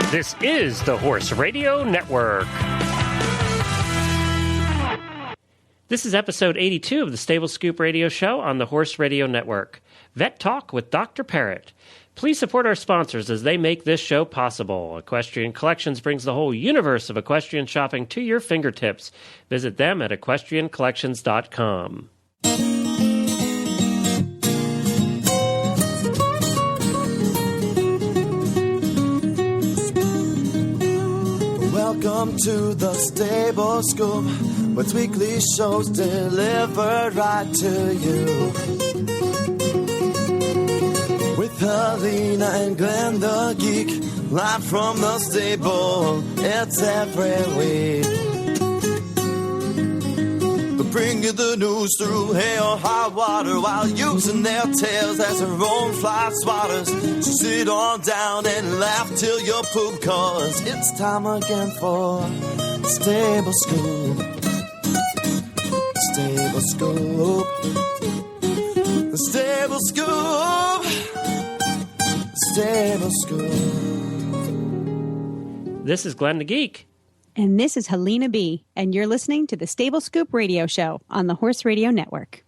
This is the Horse Radio Network. This is episode 82 of the Stable Scoop Radio Show on the Horse Radio Network. Vet Talk with Dr. Parrott. Please support our sponsors as they make this show possible. Equestrian Collections brings the whole universe of equestrian shopping to your fingertips. Visit them at equestriancollections.com. Welcome to the Stable Scoop, with weekly shows delivered right to you. With Helena and Glenn the Geek, live from the stable, it's every week. They bring you the news through hail or high water, while using their tails as their own fly swatters. So sit on down and laugh till you poop, cause it's time again for Stable Scoop. Stable Scoop. The Stable Scoop. Stable Scoop. This is Glenn the Geek. And this is Helena B., and you're listening to the Stable Scoop Radio Show on the Horse Radio Network.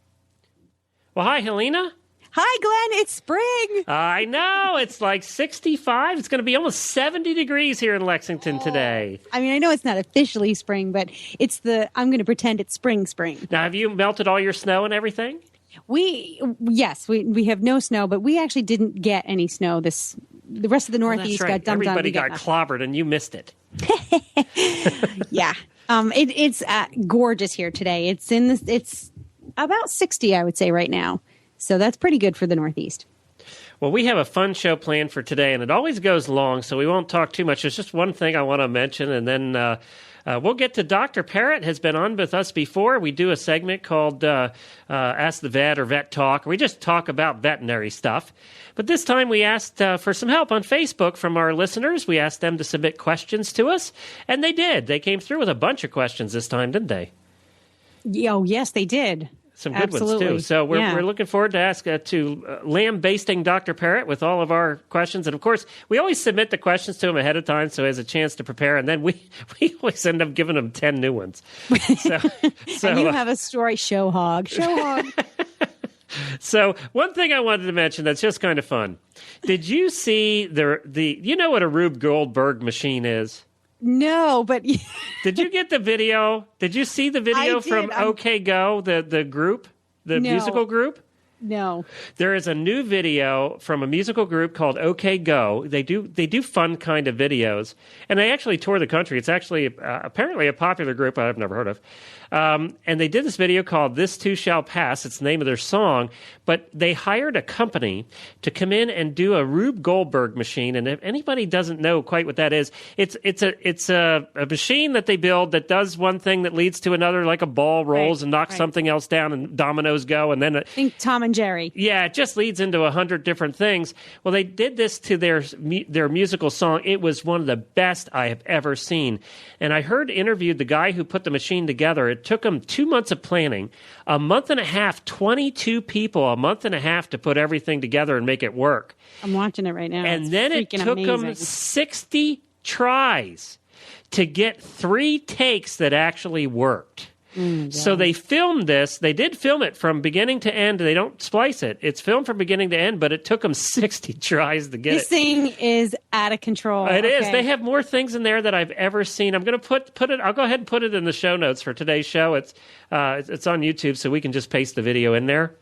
Well, hi, Helena. Hi, Glenn. It's spring. I know. It's like 65. It's going to be almost 70 degrees here in Lexington today. I mean, I know it's not officially spring, but I'm going to pretend it's spring. Now, have you melted all your snow and everything? We have no snow, but we actually didn't get any snow. The rest of the Northeast that's right. got dumped on. Everybody got clobbered, and you missed it. Yeah. It's gorgeous here today. It's about 60, I would say, right now. So that's pretty good for the Northeast. Well, we have a fun show planned for today, and it always goes long, so we won't talk too much. There's just one thing I want to mention, and then we'll get to Dr. Parrott. Has been on with us before. We do a segment called Ask the Vet or Vet Talk. We just talk about veterinary stuff. But this time we asked for some help on Facebook from our listeners. We asked them to submit questions to us, and they did. They came through with a bunch of questions this time, didn't they? Oh, yes, they did. Some good ones, too. So we're looking forward to lambasting Dr. Parrott with all of our questions. And, of course, we always submit the questions to him ahead of time so he has a chance to prepare. And then we always end up giving him 10 new ones. So and you have a story, show hog. So one thing I wanted to mention that's just kind of fun. Did you see you know what a Rube Goldberg machine is? No, but did you get the video? Did you see the video from OK Go, the group, the musical group? No. There is a new video from a musical group called OK Go. They do fun kind of videos, and they actually tour the country. It's actually apparently a popular group I've never heard of. And they did this video called This Too Shall Pass. It's the name of their song. But they hired a company to come in and do a Rube Goldberg machine. And if anybody doesn't know quite what that is, it's a machine that they build that does one thing that leads to another, like a ball rolls and knocks something else down and dominoes go. And then think Tom and Jerry. Yeah, it just leads into 100 different things. Well, they did this to their musical song. It was one of the best I have ever seen. And I interviewed the guy who put the machine together. It took him 2 months of planning, a month and a half, 22 people, a month and a half to put everything together and make it work. I'm watching it right now. And then it took him 60 tries to get 3 takes that actually worked. So they filmed this. They did film it from beginning to end. They don't splice it. It's filmed from beginning to end, but it took them 60 tries to get this thing is out of control. It is. They have more things in there that I've ever seen. I'm going to put it. I'll go ahead and put it in the show notes for today's show. It's on YouTube, so we can just paste the video in there.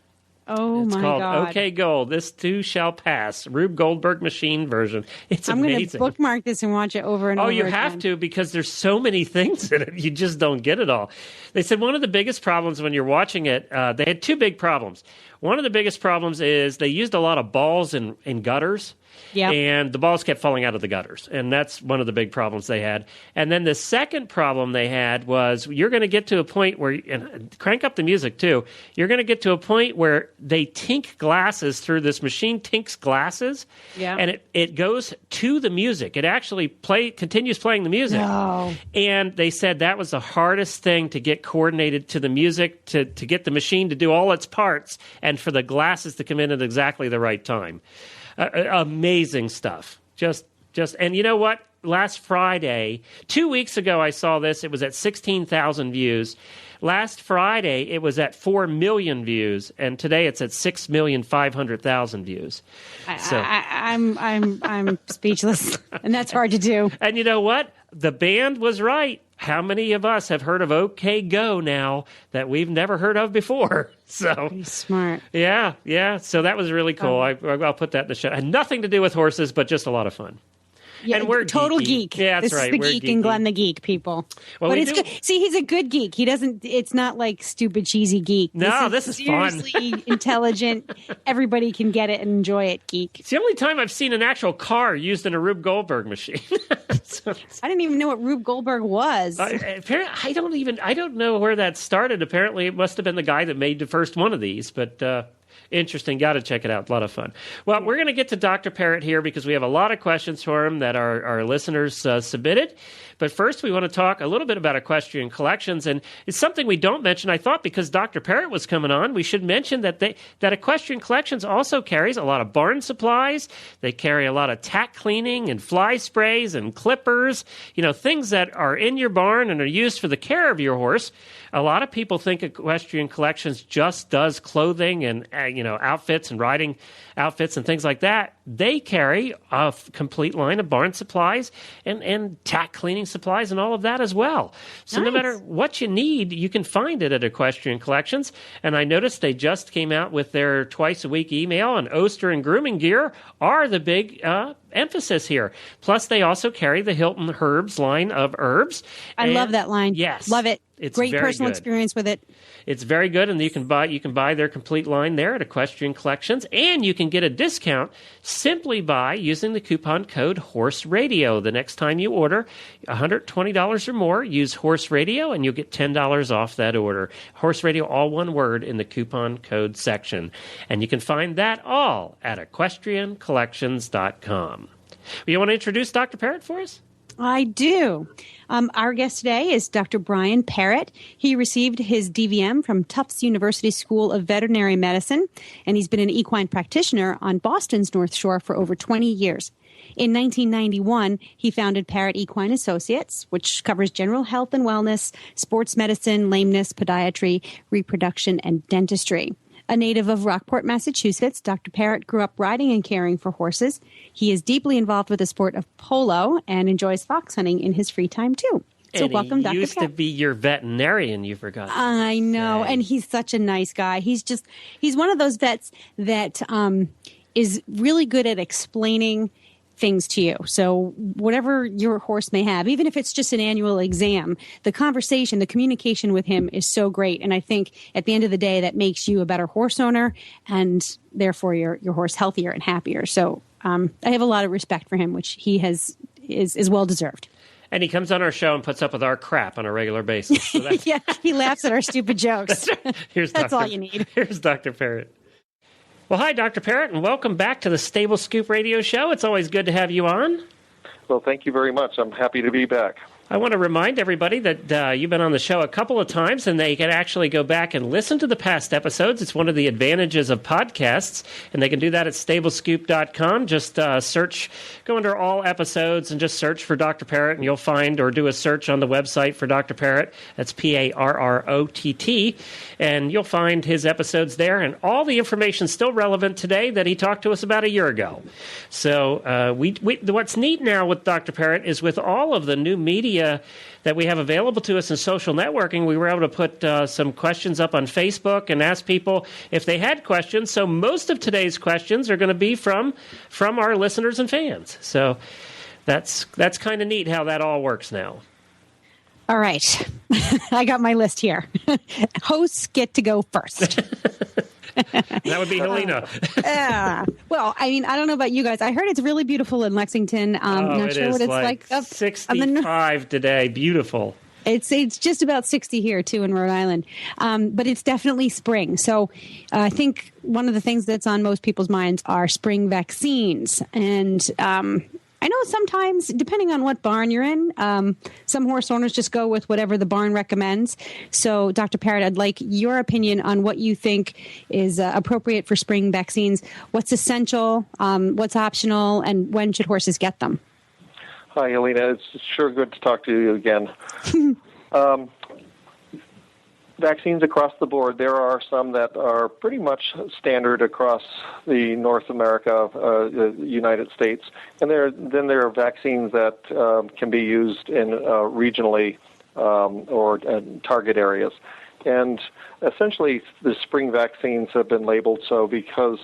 It's called God. OK Go. This Too Shall Pass. Rube Goldberg machine version. It's amazing. I'm going to bookmark this and watch it over and over again. Oh, you have to, because there's so many things in it. You just don't get it all. They said one of the biggest problems when you're watching it, they had 2 big problems. One of the biggest problems is they used a lot of balls in gutters. Yep. And the balls kept falling out of the gutters. And that's one of the big problems they had. And then the second problem they had was you're going to get to a point where, and crank up the music too, you're going to get to a point where they tink glasses through this machine, tinks glasses. Yeah. And it goes to the music. It actually continues playing the music. No. And they said that was the hardest thing to get coordinated to the music, to get the machine to do all its parts, and for the glasses to come in at exactly the right time. Amazing stuff. Just And you know what? Last Friday, 2 weeks ago, I saw this. It was at 16,000 views. Last Friday, it was at 4 million views, and today it's at 6,500,000 views. I'm speechless, and that's hard to do. And you know what? The band was right. How many of us have heard of OK Go now that we've never heard of before? So Pretty smart. Yeah. So that was really cool. I'll put that in the show. It had nothing to do with horses, but just a lot of fun. Yeah, and we're total geeky. geek. Yeah, that's this right. Is the We're geek geeky. and Glenn the geek, people. Well, but it's good. See, he's a good geek. He doesn't. It's not like stupid cheesy geek. No, this is fun. Seriously intelligent. Everybody can get it and enjoy it. Geek. It's the only time I've seen an actual car used in a Rube Goldberg machine. I didn't even know what Rube Goldberg was. I don't know where that started. Apparently, it must have been the guy that made the first one of these, but interesting. Got to check it out. A lot of fun. Well, we're going to get to Dr. Parrott here because we have a lot of questions for him that our listeners submitted. But first, we want to talk a little bit about equestrian collections, and it's something we don't mention. I thought because Dr. Parrott was coming on, we should mention that equestrian collections also carries a lot of barn supplies. They carry a lot of tack cleaning and fly sprays and clippers, things that are in your barn and are used for the care of your horse. A lot of people think equestrian collections just does clothing and outfits and riding outfits and things like that. They carry a complete line of barn supplies and tack cleaning supplies and all of that as well. So no matter what you need, you can find it at Equestrian Collections. And I noticed they just came out with their twice-a-week email, and Oster and grooming gear are the big emphasis here. Plus, they also carry the Hilton Herbs line of herbs. I love that line. Yes. Love it. It's great very personal good. Experience with it. It's very good, and you can buy their complete line there at Equestrian Collections, and you can get a discount simply by using the coupon code Horse Radio. The next time you order $120 or more, use Horse Radio, and you'll get $10 off that order. Horse Radio, all one word, in the coupon code section, and you can find that all at equestriancollections.com. You want to introduce Dr. Parrott for us? I do. Our guest today is Dr. Brian Parrott. He received his DVM from Tufts University School of Veterinary Medicine, and he's been an equine practitioner on Boston's North Shore for over 20 years. In 1991, he founded Parrott Equine Associates, which covers general health and wellness, sports medicine, lameness, podiatry, reproduction, and dentistry. A native of Rockport, Massachusetts, Dr. Parrott grew up riding and caring for horses. He is deeply involved with the sport of polo and enjoys fox hunting in his free time, too. So and welcome, Dr. He used Parrott. to be your veterinarian, you forgot. I know, and he's such a nice guy. He's one of those vets that is really good at explaining things to you. So whatever your horse may have, even if it's just an annual exam, the conversation, the communication with him is so great. And I think at the end of the day, that makes you a better horse owner and therefore your horse healthier and happier. So I have a lot of respect for him, which he is well deserved. And he comes on our show and puts up with our crap on a regular basis. So that's, yeah, he laughs at our stupid jokes. That's all you need. Here's Dr. Parrott. Well, hi, Dr. Parrott, and welcome back to the Stable Scoop Radio Show. It's always good to have you on. Well, thank you very much. I'm happy to be back. I want to remind everybody that you've been on the show a couple of times, and they can actually go back and listen to the past episodes. It's one of the advantages of podcasts, and they can do that at stablescoop.com. Just go under all episodes and just search for Dr. Parrott, and you'll find, or do a search on the website for Dr. Parrott. That's Parrott, and you'll find his episodes there, and all the information still relevant today that he talked to us about a year ago. So what's neat now with Dr. Parrott is with all of the new media that we have available to us in social networking, we were able to put some questions up on Facebook and ask people if they had questions. So most of today's questions are going to be from our listeners and fans. So that's kind of neat how that all works now. All right. I got my list here. Hosts get to go first. That would be Helena. Well, I mean, I don't know about you guys. I heard it's really beautiful in Lexington. Not sure what it's like up 65 today. Beautiful. It's just about 60 here, too, in Rhode Island. But it's definitely spring. So I think one of the things that's on most people's minds are spring vaccines. And I know sometimes, depending on what barn you're in, some horse owners just go with whatever the barn recommends. So, Dr. Parrott, I'd like your opinion on what you think is appropriate for spring vaccines. What's essential, what's optional, and when should horses get them? Hi, Helena. It's sure good to talk to you again. Vaccines across the board. There are some that are pretty much standard across the North America, United States, and then there are vaccines that can be used in regionally or target areas. And essentially, the spring vaccines have been labeled so because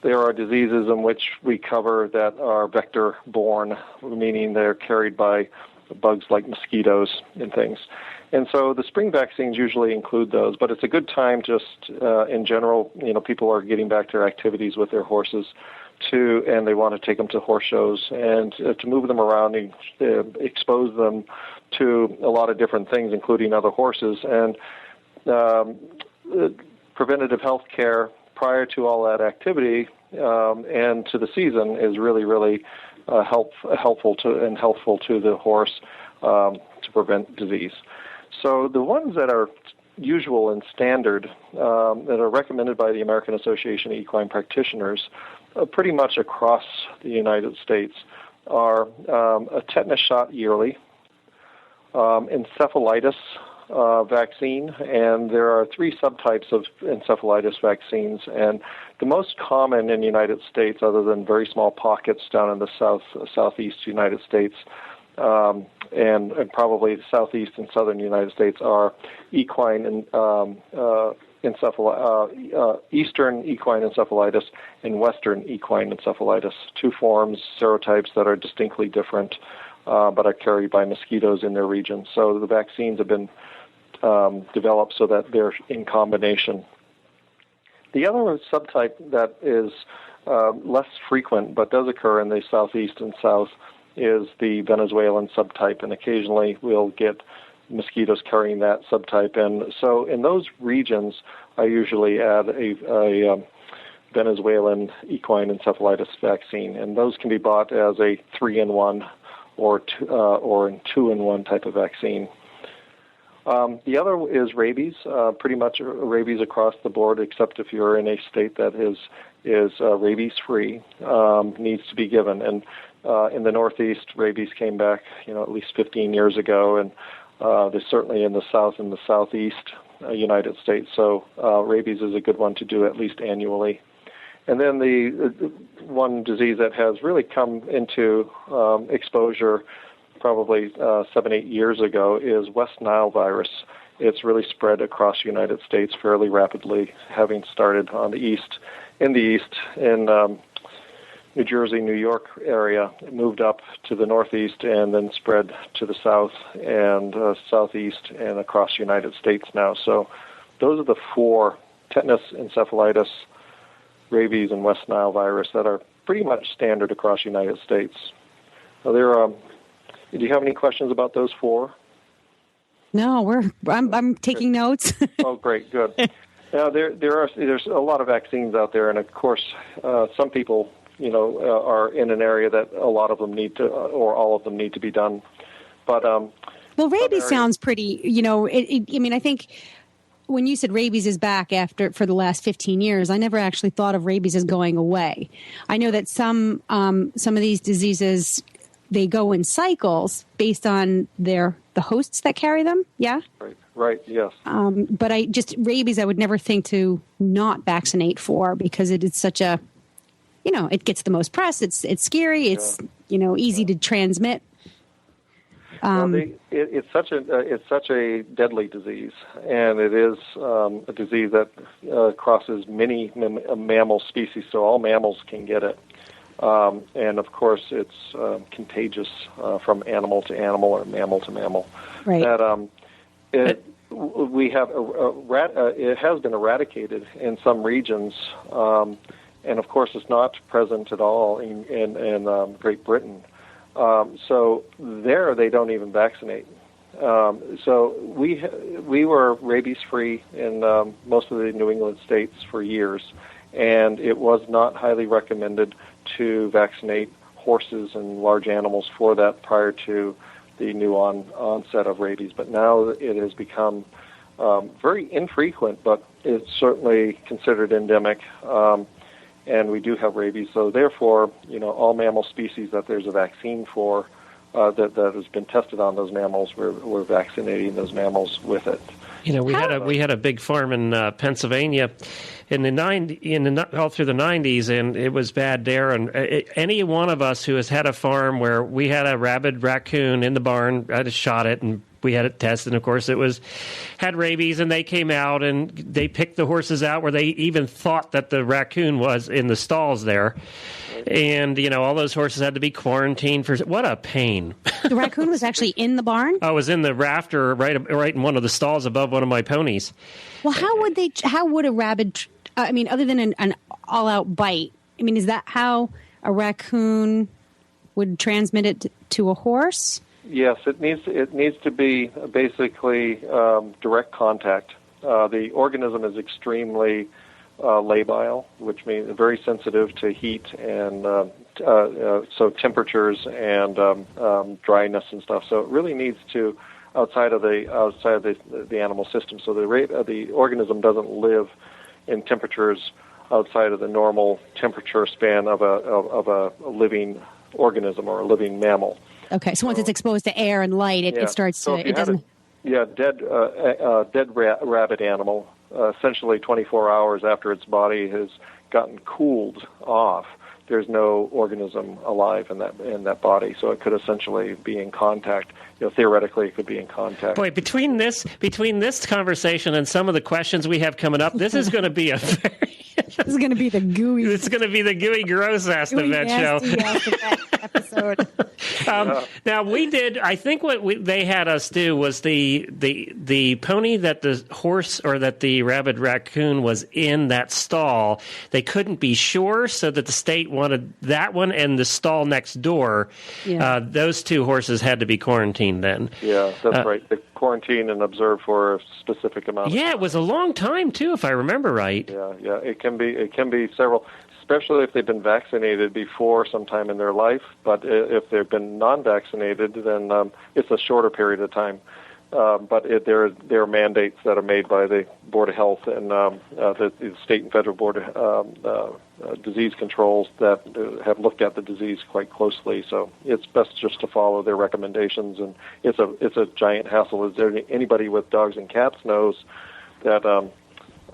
there are diseases in which we cover that are vector-borne, meaning they're carried by bugs like mosquitoes and things. And so the spring vaccines usually include those, but it's a good time just in general, people are getting back to their activities with their horses and they want to take them to horse shows and to move them around and expose them to a lot of different things, including other horses. And preventative health care prior to all that activity and to the season is really, really helpful to the horse to prevent disease. So the ones that are usual and standard that are recommended by the American Association of Equine Practitioners pretty much across the United States are a tetanus shot yearly, encephalitis vaccine, and there are 3 subtypes of encephalitis vaccines, and the most common in the United States, other than very small pockets down in the southeast United States, and probably the southeast and southern United States, are eastern equine encephalitis and western equine encephalitis, 2 forms, serotypes that are distinctly different, but are carried by mosquitoes in their region. So the vaccines have been developed so that they're in combination. The other subtype that is less frequent but does occur in the southeast and south is the Venezuelan subtype, and occasionally we'll get mosquitoes carrying that subtype. And so in those regions, I usually add a Venezuelan equine encephalitis vaccine, and those can be bought as a 3-in-1 or in 2-in-1 type of vaccine. The other is rabies, pretty much rabies across the board, except if you're in a state that is rabies-free, needs to be given. And in the Northeast, rabies came back, at least 15 years ago, and there's certainly in the South and the Southeast United States. So rabies is a good one to do at least annually. And then the one disease that has really come into exposure probably 7-8 years ago is West Nile virus. It's really spread across the United States fairly rapidly, having started in the east in New Jersey, New York area. It moved up to the northeast and then spread to the south and southeast and across the United States now. So those are the 4, tetanus, encephalitis, rabies, and West Nile virus, that are pretty much standard across the United States. So do you have any questions about those 4? No, I'm taking notes. Oh, great, good. Now there's a lot of vaccines out there, and of course, some people are in an area that a lot of them need to, or all of them need to be done. But well, rabies sounds pretty. I think when you said rabies is back for the last 15 years, I never actually thought of rabies as going away. I know that some of these diseases, they go in cycles based on the hosts that carry them. Yeah. Right. Yes. But rabies, I would never think to not vaccinate for, because it is such a, it gets the most press. It's scary. It's easy to transmit. It's such a deadly disease, and it is a disease that crosses many mammal species. So all mammals can get it. And of course, it's contagious from animal to animal or mammal to mammal. Right. It has been eradicated in some regions, and of course, it's not present at all in Great Britain. So there, they don't even vaccinate. So we were rabies-free in most of the New England states for years, and it was not highly recommended to vaccinate horses and large animals for that prior to the new onset of rabies. But now it has become very infrequent, but it's certainly considered endemic, and we do have rabies. So therefore, all mammal species that there's a vaccine for that has been tested on those mammals. We're vaccinating those mammals with it. You know, we had a big farm in Pennsylvania in all through the 90s, and it was bad there. And any one of us who has had a farm where we had a rabid raccoon in the barn, I just shot it and we had it tested. And of course, had rabies, and they came out and they picked the horses out where they even thought that the raccoon was in the stalls there. And, you know, all those horses had to be quarantined for... What a pain. The raccoon was actually in the barn? I was in the rafter right in one of the stalls above one of my ponies. Well, how would a rabid... other than an all-out bite, is that how a raccoon would transmit it to a horse? Yes, it needs to be basically direct contact. The organism is extremely labile, which means very sensitive to heat and so temperatures and dryness and stuff. So it really needs to outside of the animal system. So the organism doesn't live in temperatures outside of the normal temperature span of a living organism or a living mammal. Okay, so once it's exposed to air and light, it starts to. It doesn't. Dead rabbit animal. Essentially, 24 hours after its body has gotten cooled off, there's no organism alive in that body, so it could essentially be in contact. Theoretically, it could be in contact. Boy, between this conversation and some of the questions we have coming up, this is going to be a very... This is going to be the gooey... It's going to be the gooey gross ass event show. Episode. Now, we did... I think what they had us do was the pony that the horse or that the rabid raccoon was in that stall, they couldn't be sure, so that the state wanted that one and the stall next door. Yeah. Those two horses had to be quarantined then. Yeah, that's right. They quarantine and observe for a specific amount of time. Yeah, it was a long time, too, if I remember right. Yeah. It can be several, especially if they've been vaccinated before sometime in their life. But if they've been non-vaccinated, then it's a shorter period of time. But there are mandates that are made by the Board of Health and the state and federal Board of Disease Controls that have looked at the disease quite closely. So it's best just to follow their recommendations. And it's a giant hassle. Is there anybody with dogs and cats knows that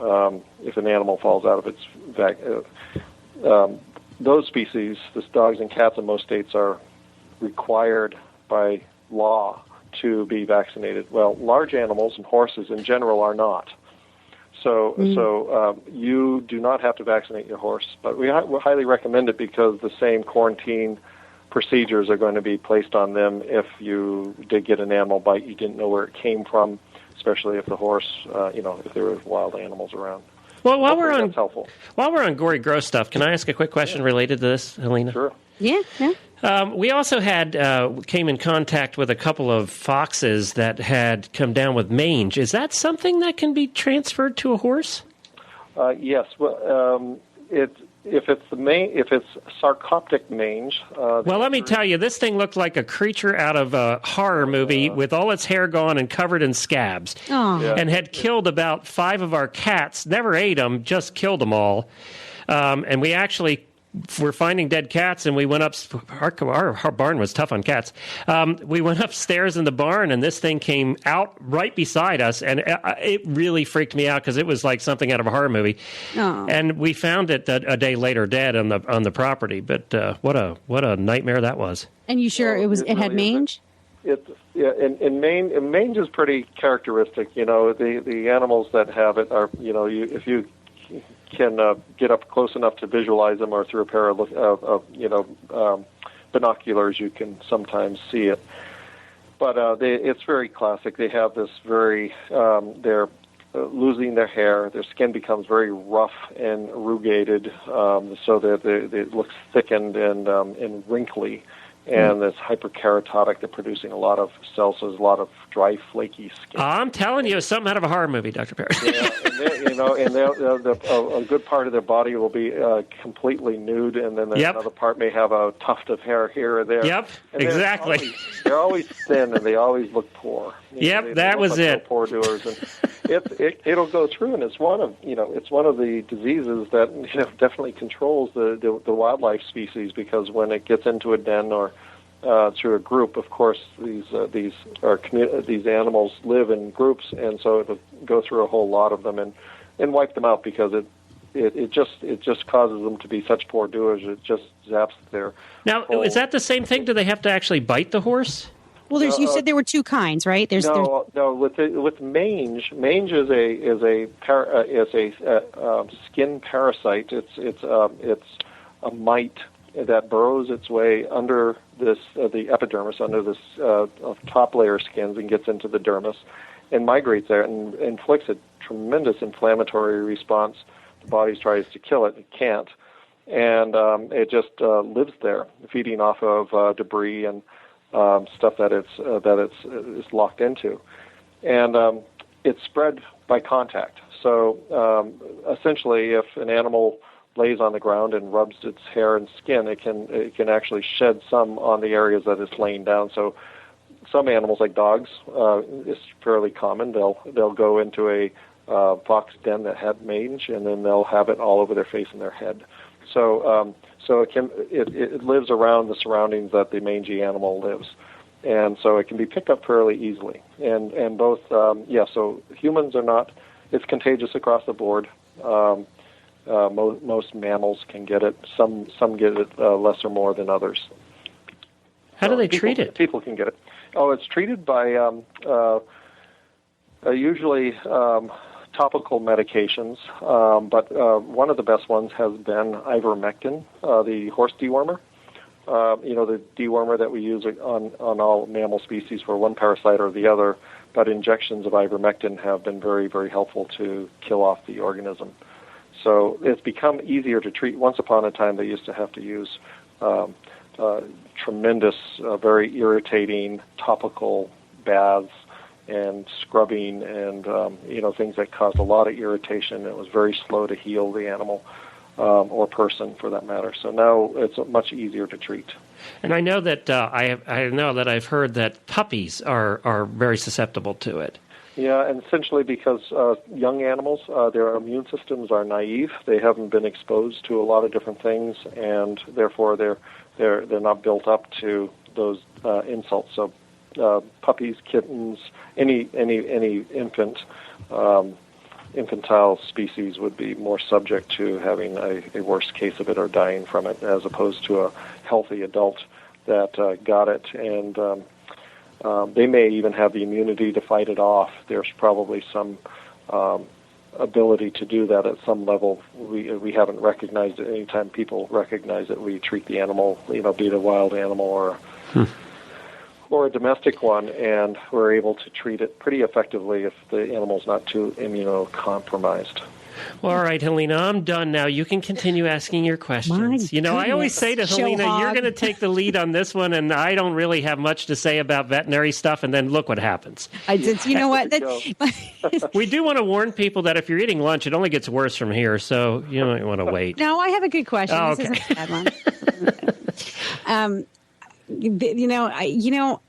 if an animal falls out of its those species, the dogs and cats in most states are required by law to be vaccinated. Well, large animals and horses in general are not. So you do not have to vaccinate your horse, but we highly recommend it because the same quarantine procedures are going to be placed on them if you did get an animal bite, you didn't know where it came from, especially if the horse, if there were wild animals around. Well, while we're on gory gross stuff, can I ask a quick question related to this, Helena? Sure. Yeah. We also came in contact with a couple of foxes that had come down with mange. Is that something that can be transferred to a horse? Yes. Well, if it's sarcoptic mange. Well, let me tell you, this thing looked like a creature out of a horror movie with all its hair gone and covered in scabs, and had killed about 5 of our cats. Never ate them, just killed them all. And we actually were finding dead cats, and we went up. Our barn was tough on cats. We went upstairs in the barn, and this thing came out right beside us, and it really freaked me out because it was like something out of a horror movie. Oh. And we found it a day later dead on the property. But what a nightmare that was. And you sure it had mange? In mange is pretty characteristic. The animals that have it are if you can get up close enough to visualize them, or through a pair of binoculars, you can sometimes see it. But it's very classic. They have this they're losing their hair. Their skin becomes very rough and rugated, so that it looks thickened and wrinkly. And it's hyperkeratotic. They're producing a lot of cells, so there's a lot of dry, flaky skin. I'm telling you, it's something out of a horror movie, Dr. Parrott. A good part of their body will be completely nude, and then another part may have a tuft of hair here or there. Yep, and exactly. They're always thin, and they always look poor. That was it. Poor doers, and it'll go through, and it's one of the diseases that definitely controls the wildlife species, because when it gets into a den or through a group. Of course, these animals live in groups, and so it'll go through a whole lot of them and wipe them out because it just causes them to be such poor doers. It just zaps their. Now, is that the same thing? Do they have to actually bite the horse? Well, you said there were two kinds, right? No. With mange is a skin parasite. It's a mite that burrows its way under the epidermis, under this top layer skins, and gets into the dermis, and migrates there and inflicts a tremendous inflammatory response. The body tries to kill it, it can't, and it just lives there, feeding off of debris and stuff that it's locked into, and it's spread by contact. So essentially, if an animal lays on the ground and rubs its hair and skin, it can actually shed some on the areas that it's laying down. So some animals, like dogs, is fairly common. They'll go into a fox den that had mange, and then they'll have it all over their face and their head. So it lives around the surroundings that the mangy animal lives, and so it can be picked up fairly easily. And both so humans are not. It's contagious across the board. Most mammals can get it. Some get it less or more than others. How do they treat it? People can get it. Oh, it's treated by usually topical medications, but one of the best ones has been ivermectin, the horse dewormer. The dewormer that we use on all mammal species for one parasite or the other, but injections of ivermectin have been very, very helpful to kill off the organism. So it's become easier to treat. Once upon a time, they used to have to use tremendous, very irritating topical baths and scrubbing and things that caused a lot of irritation. It was very slow to heal the animal or person, for that matter. So now it's much easier to treat. And I know that I've heard that puppies are very susceptible to it. Yeah, and essentially because young animals, their immune systems are naive. They haven't been exposed to a lot of different things, and therefore they're not built up to those insults. So puppies, kittens, any infantile species would be more subject to having a worse case of it or dying from it, as opposed to a healthy adult that got it, and they may even have the immunity to fight it off. There's probably some ability to do that at some level. We haven't recognized it. Anytime people recognize it, we treat the animal, be it a wild animal or a domestic one, and we're able to treat it pretty effectively if the animal's not too immunocompromised. Well, all right, Helena, I'm done now. You can continue asking your questions. I always say to Helena, you're going to take the lead on this one, and I don't really have much to say about veterinary stuff, and then look what happens. You know what? We do want to warn people that if you're eating lunch, it only gets worse from here, so you might want to wait. No, I have a good question. Oh, okay. This isn't a bad one.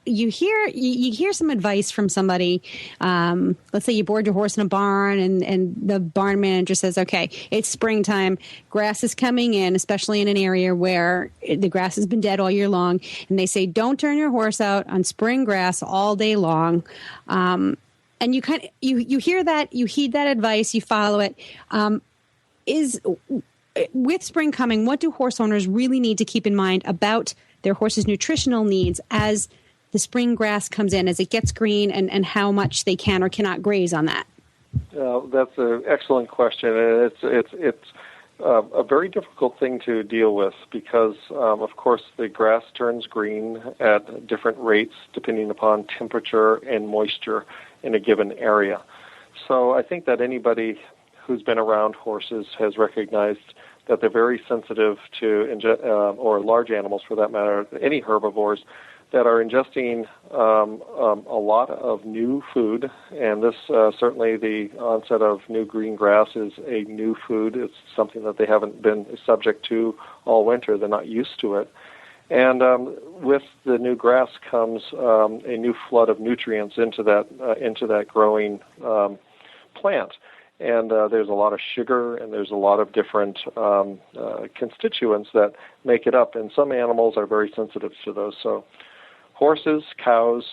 You hear some advice from somebody. Let's say you board your horse in a barn, and the barn manager says, "Okay, it's springtime. Grass is coming in, especially in an area where the grass has been dead all year long." And they say, "Don't turn your horse out on spring grass all day long." And you hear that, you heed that advice, you follow it. With spring coming, what do horse owners really need to keep in mind about their horse's nutritional needs as the spring grass comes in, as it gets green, and how much they can or cannot graze on that? That's an excellent question, and it's a very difficult thing to deal with because, of course, the grass turns green at different rates depending upon temperature and moisture in a given area. So I think that anybody who's been around horses has recognized that they're very sensitive to, or large animals for that matter, any herbivores that are ingesting a lot of new food. And this, certainly the onset of new green grass is a new food. It's something that they haven't been subject to all winter. They're not used to it. And with the new grass comes a new flood of nutrients into that growing plant. and there's a lot of sugar, and there's a lot of different constituents that make it up, and some animals are very sensitive to those. So horses, cows,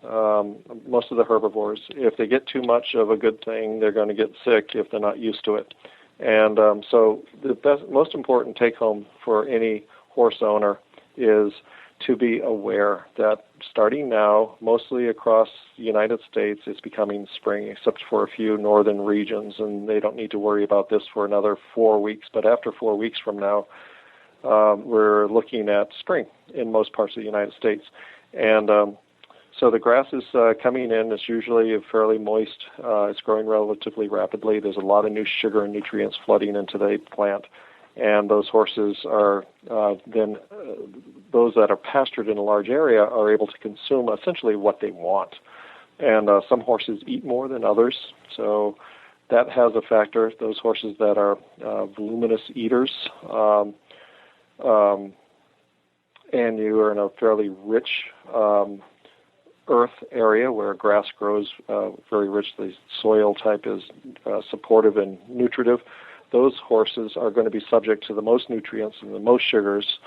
most of the herbivores, if they get too much of a good thing, they're going to get sick if they're not used to it. And so the most important take-home for any horse owner is to be aware that starting now, mostly across the United States, it's becoming spring, except for a few northern regions, and they don't need to worry about this for another 4 weeks. But after 4 weeks from now, we're looking at spring in most parts of the United States. And so the grass is coming in. It's usually fairly moist. It's growing relatively rapidly. There's a lot of new sugar and nutrients flooding into the plant. And those horses are then, those that are pastured in a large area are able to consume essentially what they want. And some horses eat more than others, so that has a factor. Those horses that are voluminous eaters, and you are in a fairly rich earth area where grass grows very rich, the soil type is supportive and nutritive, those horses are going to be subject to the most nutrients and the most sugars,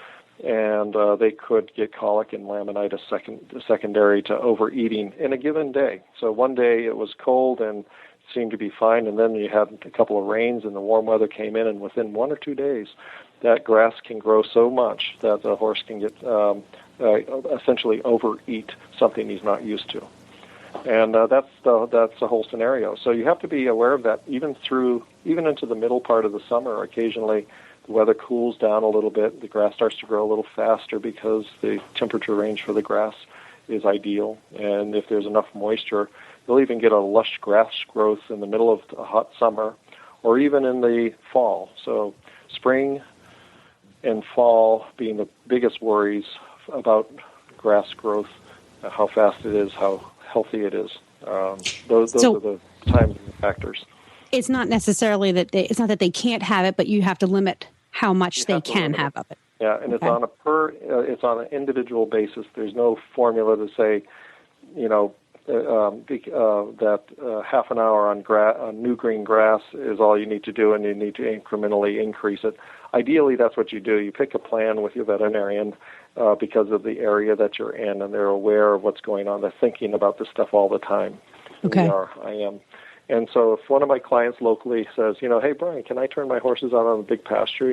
and they could get colic and laminitis secondary to overeating in a given day. So one day it was cold and seemed to be fine, and then you had a couple of rains and the warm weather came in, and within 1 or 2 days that grass can grow so much that the horse can get essentially overeat something he's not used to. And that's the whole scenario. So you have to be aware of that even into the middle part of the summer. Occasionally the weather cools down a little bit. The grass starts to grow a little faster because the temperature range for the grass is ideal. And if there's enough moisture, you'll even get a lush grass growth in the middle of a hot summer or even in the fall. So spring and fall being the biggest worries about grass growth, how fast it is, how healthy it is. Those are the times and the factors. It's not necessarily that it's not that they can't have it, but you have to limit how much they can have of it. Yeah, and okay. It's on an individual basis. There's no formula to say, that half an hour on new green grass is all you need to do, and you need to incrementally increase it. Ideally, that's what you do. You pick a plan with your veterinarian because of the area that you're in, and they're aware of what's going on. They're thinking about this stuff all the time. Okay. I am. And so if one of my clients locally says, hey, Brian, can I turn my horses out on a big pasture?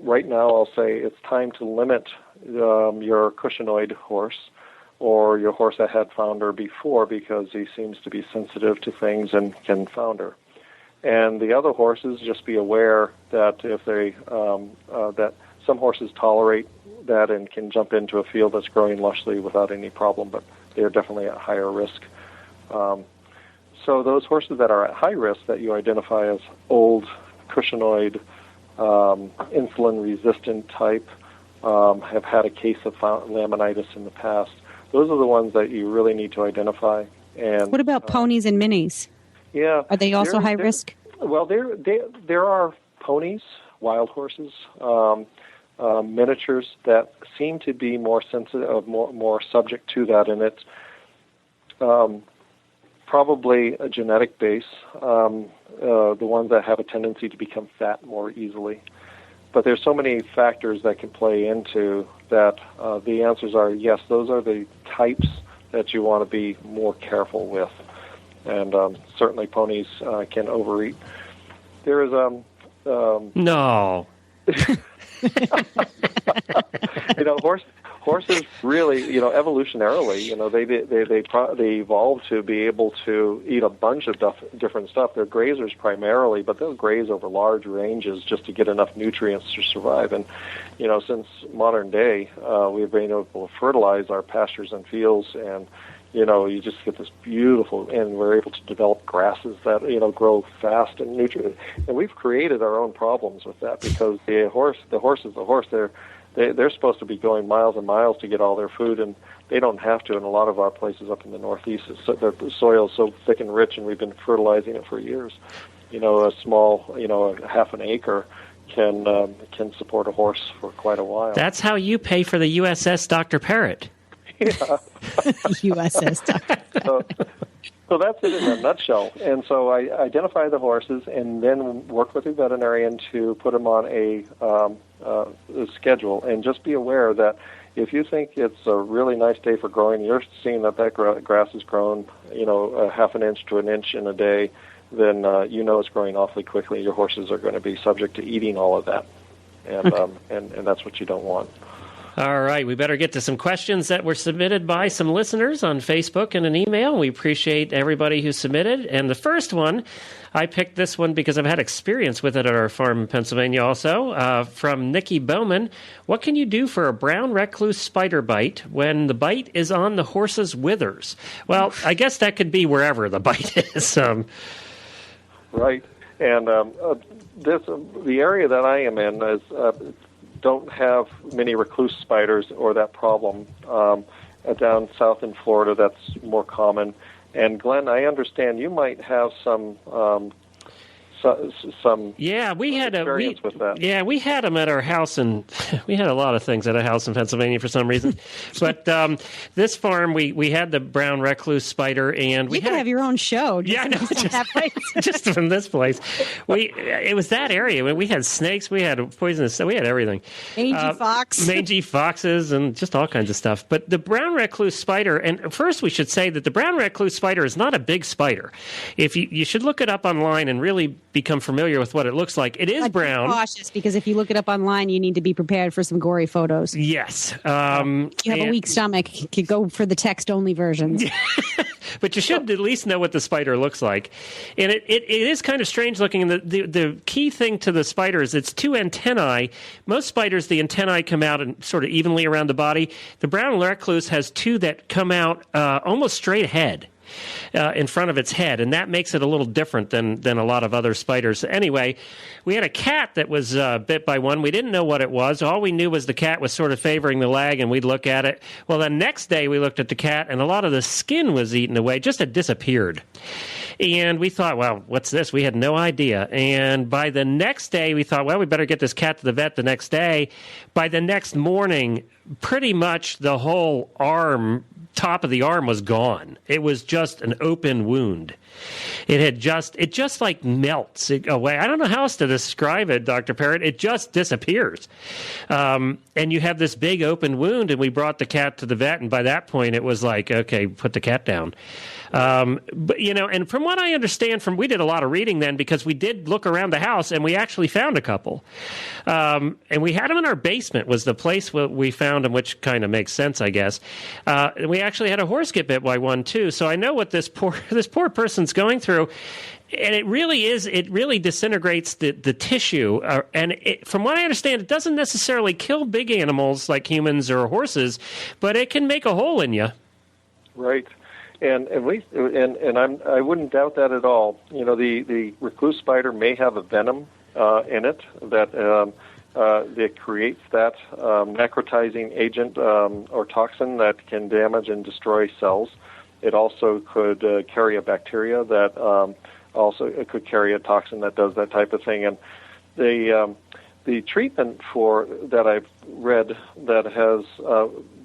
Right now I'll say it's time to limit your cushianoid horse or your horse that had founder before because he seems to be sensitive to things and can founder. And the other horses, just be aware that if they that some horses tolerate that and can jump into a field that's growing lushly without any problem, but they're definitely at higher risk. So those horses that are at high risk that you identify as old, cushianoid, insulin-resistant type, have had a case of laminitis in the past, those are the ones that you really need to identify. And what about ponies and minis? Yeah, are they also high risk? Well, there are ponies, wild horses, miniatures that seem to be more sensitive, more subject to that, and it's probably a genetic base. The ones that have a tendency to become fat more easily. But there's so many factors that can play into that. The answers are yes, those are the types that you want to be more careful with. And certainly ponies can overeat. There is no. Horses really, evolutionarily, they evolved to be able to eat a bunch of different stuff. They're grazers primarily, but they'll graze over large ranges just to get enough nutrients to survive. And since modern day, we've been able to fertilize our pastures and fields, and you just get this beautiful, and we're able to develop grasses that grow fast and nutrient. And we've created our own problems with that because the horse is the horse. They're supposed to be going miles and miles to get all their food, and they don't have to in a lot of our places up in the Northeast. The soil is so thick and rich, and we've been fertilizing it for years. A small, a half an acre can support a horse for quite a while. That's how you pay for the USS Dr. Parrott. Yeah. USS Dr. Parrott. So that's it in a nutshell. And so I identify the horses and then work with the veterinarian to put them on a schedule. And just be aware that if you think it's a really nice day for growing, you're seeing that grass has grown, a half an inch to an inch in a day, then it's growing awfully quickly. Your horses are going to be subject to eating all of that. And and that's what you don't want. All right, we better get to some questions that were submitted by some listeners on Facebook and an email. We appreciate everybody who submitted. And the first one, I picked this one because I've had experience with it at our farm in Pennsylvania also, from Nikki Bowman. What can you do for a brown recluse spider bite when the bite is on the horse's withers? Well, I guess that could be wherever the bite is. Right. And the area that I am in is don't have many recluse spiders or that problem. Down south in Florida, that's more common. And Glenn, I understand you might have some we had experience with that. Yeah, we had them at our house, and we had a lot of things at a house in Pennsylvania for some reason. But this farm, we had the brown recluse spider, and we could have your own show. Yeah, I know, just from this place. It was that area. We had snakes, we had poisonous, we had everything. Mangy foxes, and just all kinds of stuff. But the brown recluse spider, and first we should say that the brown recluse spider is not a big spider. If you should look it up online and really become familiar with what it looks like. It is brown. Be cautious, because if you look it up online, you need to be prepared for some gory photos. Yes. If you have a weak stomach, you could go for the text-only versions. But you should at least know what the spider looks like. And it is kind of strange looking. And the key thing to the spider is it's two antennae. Most spiders, the antennae come out and sort of evenly around the body. The brown recluse has two that come out almost straight ahead. In front of its head, and that makes it a little different than a lot of other spiders. Anyway, we had a cat that was bit by one. We didn't know what it was. All we knew was the cat was sort of favoring the leg, and we'd look at it. Well, the next day we looked at the cat, and a lot of the skin was eaten away. Just had disappeared. And we thought, well, what's this? We had no idea. And by the next day, we thought, well, we better get this cat to the vet the next day. By the next morning, pretty much the whole top of the arm was gone. It was just an open wound. It just like melts away. I don't know how else to describe it, Dr. Parrott. It just disappears. And you have this big open wound, and we brought the cat to the vet, and by that point it was like, okay, put the cat down. But and from what I understand, we did a lot of reading then, because we did look around the house and we actually found a couple. And we had them in our basement was the place where we found them, which kind of makes sense, I guess. And we actually had a horse get bit by one too. So I know what this poor person's going through. And it really disintegrates the tissue. From what I understand, it doesn't necessarily kill big animals like humans or horses, but it can make a hole in you. Right. And at least, I wouldn't doubt that at all. The recluse spider may have a venom in it that creates that necrotizing agent or toxin that can damage and destroy cells. It also could carry a bacteria that it could carry a toxin that does that type of thing. And the treatment for that I've read that has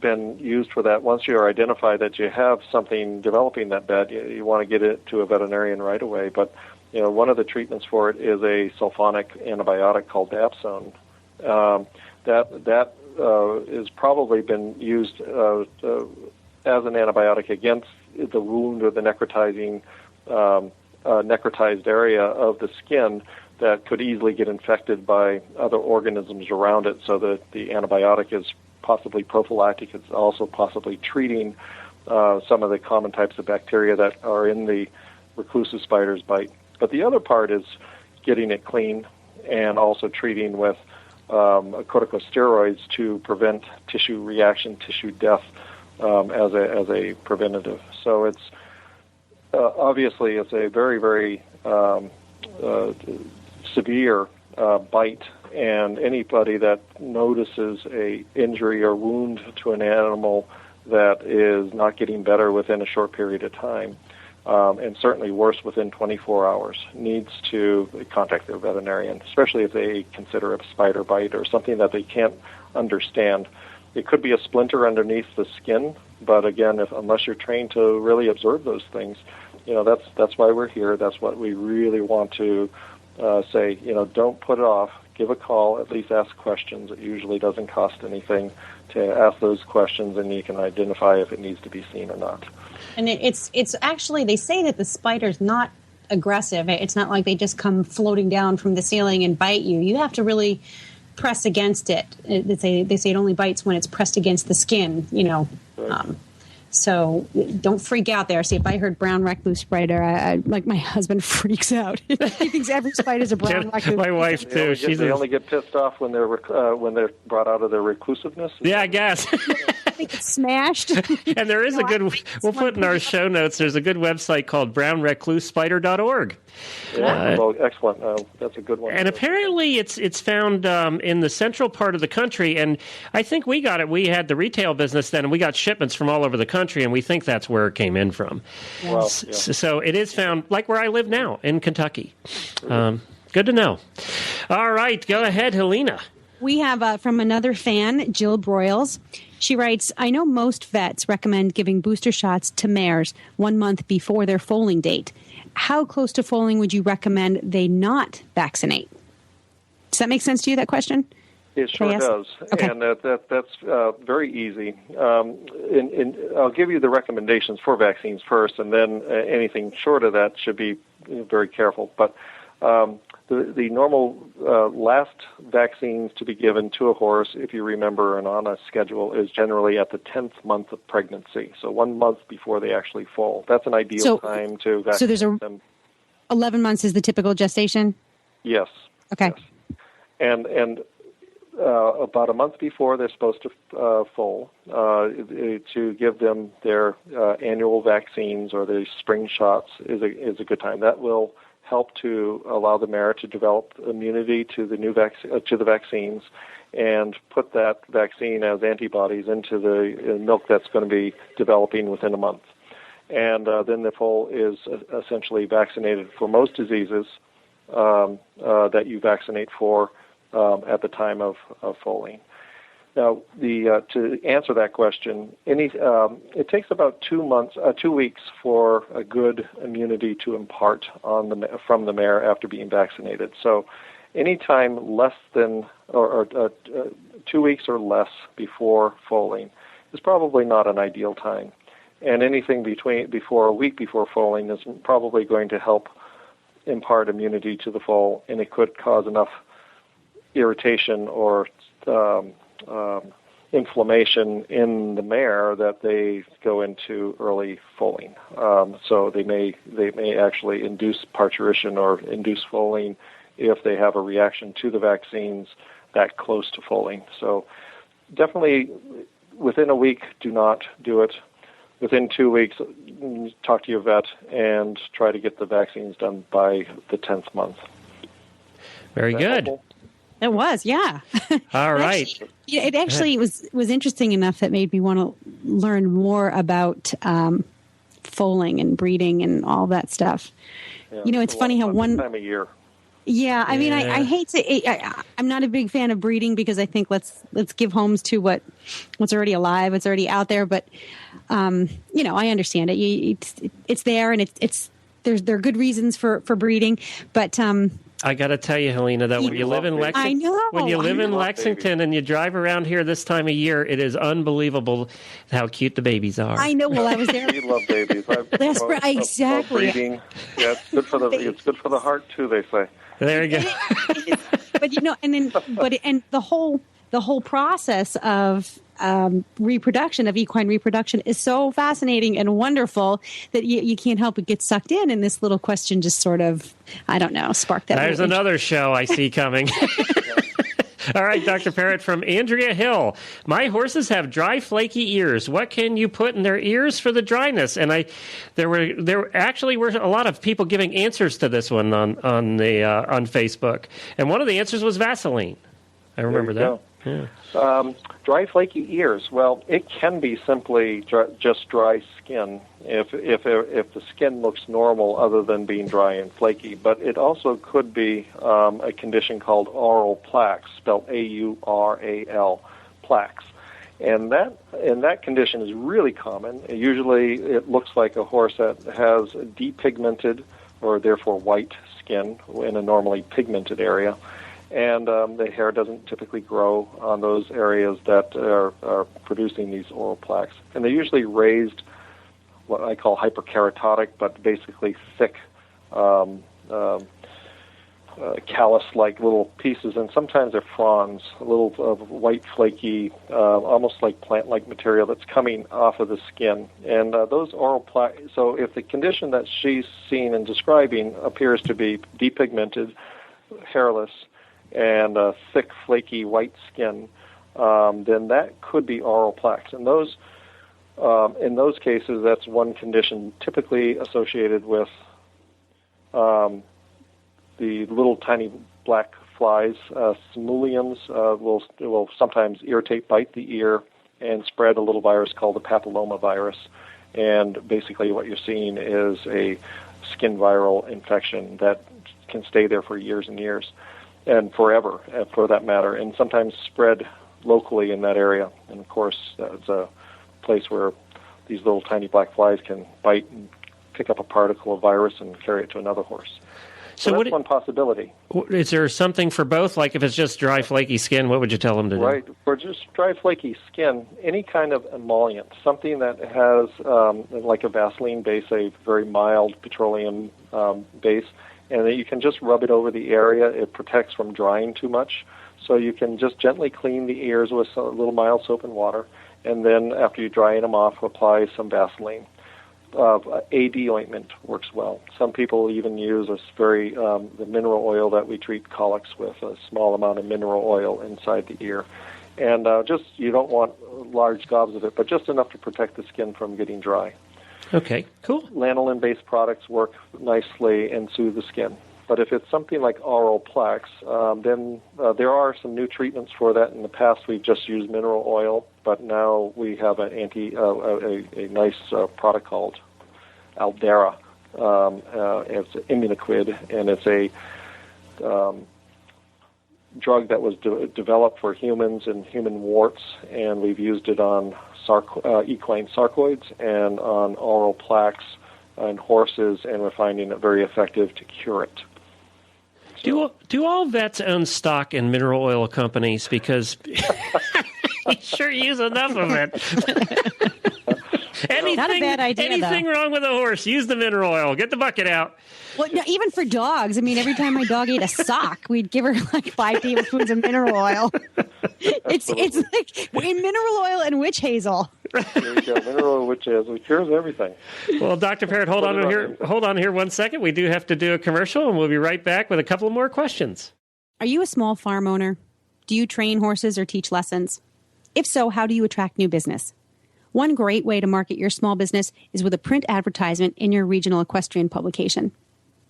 been used for that, once you're identified that you have something developing that bad, you want to get it to a veterinarian right away. But one of the treatments for it is a sulfonic antibiotic called Dapsone. That has probably been used as an antibiotic against the wound or the necrotized area of the skin that could easily get infected by other organisms around it, so that the antibiotic is possibly prophylactic. It's also possibly treating some of the common types of bacteria that are in the reclusive spider's bite. But the other part is getting it clean and also treating with corticosteroids to prevent tissue reaction, tissue death as a preventative. So it's obviously it's a very, very severe bite, and anybody that notices a injury or wound to an animal that is not getting better within a short period of time, and certainly worse within 24 hours, needs to contact their veterinarian, especially if they consider a spider bite or something that they can't understand. It could be a splinter underneath the skin, but again, unless you're trained to really observe those things, that's why we're here. That's what we really want to say. Don't put it off. Give a call. At least ask questions. It usually doesn't cost anything to ask those questions, and you can identify if it needs to be seen or not. And it's actually, they say that the spider's not aggressive. It's not like they just come floating down from the ceiling and bite you. You have to really press against it. They say it only bites when it's pressed against the skin, Right. So don't freak out there. See, if I heard brown recluse spider, I like my husband freaks out. He thinks every spider is a brown recluse. My wife too. They only get pissed off when they're brought out of their reclusiveness. Yeah, I guess. I think it's smashed. And there is we'll put in our show notes, there's a good website called brownreclusespider.org. Yeah, excellent. That's a good one. And apparently it's found in the central part of the country, and I think we got it. We had the retail business then, and we got shipments from all over the country, and we think that's where it came in from. Wow, So it is found, like where I live now, in Kentucky. Good to know. All right, go ahead, Helena. We have from another fan, Jill Broyles. She writes, I know most vets recommend giving booster shots to mares 1 month before their foaling date. How close to foaling would you recommend they not vaccinate? Does that make sense to you, that question? It sure does. Okay. And that's very easy. And I'll give you the recommendations for vaccines first, and then anything short of that should be very careful. But the normal last vaccines to be given to a horse, if you remember, and on a schedule, is generally at the 10th month of pregnancy, so 1 month before they actually foal. That's an ideal time to vaccinate them. 11 months is the typical gestation? Yes. Okay. Yes. And about a month before they're supposed to foal, to give them their annual vaccines or their spring shots is a good time. That will help to allow the mare to develop immunity to the new to the vaccines, and put that vaccine as antibodies into the milk that's going to be developing within a month. And then the foal is essentially vaccinated for most diseases that you vaccinate for at the time of foaling. Now, to answer that question, it takes about 2 weeks for a good immunity to impart from the mare after being vaccinated. So, any time less than or 2 weeks or less before foaling is probably not an ideal time, and anything before a week before foaling is probably going to help impart immunity to the foal, and it could cause enough irritation or inflammation in the mare that they go into early foaling. So they may actually induce parturition or induce foaling if they have a reaction to the vaccines that close to foaling. So definitely within a week, do not do it. Within 2 weeks, talk to your vet and try to get the vaccines done by the 10th month. Very good. Helpful? It was, yeah. All right. It actually was interesting enough that made me want to learn more about foaling and breeding and all that stuff. Yeah, it's funny how one time of year. Yeah, I mean, I hate to. I'm not a big fan of breeding because I think let's give homes to what's already alive, what's already out there. But I understand it. It's there, and there are good reasons for breeding, but. I got to tell you, Helena, that when you live in Lexington and you drive around here this time of year, it is unbelievable how cute the babies are. I know. Well, I was there. We love babies. Exactly. Breeding. Yeah, it's good for the heart too, they say. There you go. But the whole process of reproduction, of equine reproduction, is so fascinating and wonderful that you can't help but get sucked in. And this little question just sort of, I don't know, sparked that. There's another show I see coming. All right, Dr. Parrott from Andrea Hill. My horses have dry, flaky ears. What can you put in their ears for the dryness? And there actually were a lot of people giving answers to this one on Facebook. And one of the answers was Vaseline. I remember that. Yeah. Dry, flaky ears. Well, it can be simply just dry skin if the skin looks normal, other than being dry and flaky. But it also could be a condition called aural plaques, spelled A-U-R-A-L, plaques. And that condition is really common. Usually it looks like a horse that has depigmented, or therefore white skin in a normally pigmented area. And the hair doesn't typically grow on those areas that are producing these oral plaques. And they're usually raised, what I call hyperkeratotic, but basically thick, callus-like little pieces, and sometimes they're fronds, little white, flaky, almost like plant-like material that's coming off of the skin. And those oral plaques, so if the condition that she's seen and describing appears to be depigmented, hairless, and thick, flaky, white skin, then that could be oral plaques. And those, in those cases, that's one condition typically associated with the little tiny black flies. Simuliums will sometimes irritate, bite the ear, and spread a little virus called the papilloma virus. And basically what you're seeing is a skin viral infection that can stay there for years and years, and forever, for that matter, and sometimes spread locally in that area. And, of course, that's a place where these little tiny black flies can bite and pick up a particle of virus and carry it to another horse. So that's one possibility. Is there something for both? Like if it's just dry, flaky skin, what would you tell them to do? Right. For just dry, flaky skin, any kind of emollient, something that has like a Vaseline base, a very mild petroleum base, and that you can just rub it over the area. It protects from drying too much. So you can just gently clean the ears with a little mild soap and water, and then after you dry them off, apply some Vaseline. AD ointment works well. Some people even use the mineral oil that we treat colics with, a small amount of mineral oil inside the ear. And you don't want large gobs of it, but just enough to protect the skin from getting dry. Okay, cool. Lanolin-based products work nicely and soothe the skin. But if it's something like oral plaques, then there are some new treatments for that. In the past, we've just used mineral oil, but now we have a nice product called Aldera. It's Immunoquid, and it's a drug that was developed for humans and human warts, and we've used it on equine sarcoids and on oral plaques on horses, and we're finding it very effective to cure it. Do all vets own stock in mineral oil companies? Because we sure use enough of it. Not a bad idea, anything wrong with a horse, use the mineral oil. Get the bucket out. Well, no, even for dogs. I mean, every time my dog ate a sock, we'd give her like 5 tablespoons of mineral oil. It's like mineral oil and witch hazel. There you go. Mineral oil, witch hazel, cures everything. Well, Dr. Parrott, hold on here 1 second. We do have to do a commercial, and we'll be right back with a couple more questions. Are you a small farm owner? Do you train horses or teach lessons? If so, how do you attract new business? One great way to market your small business is with a print advertisement in your regional equestrian publication.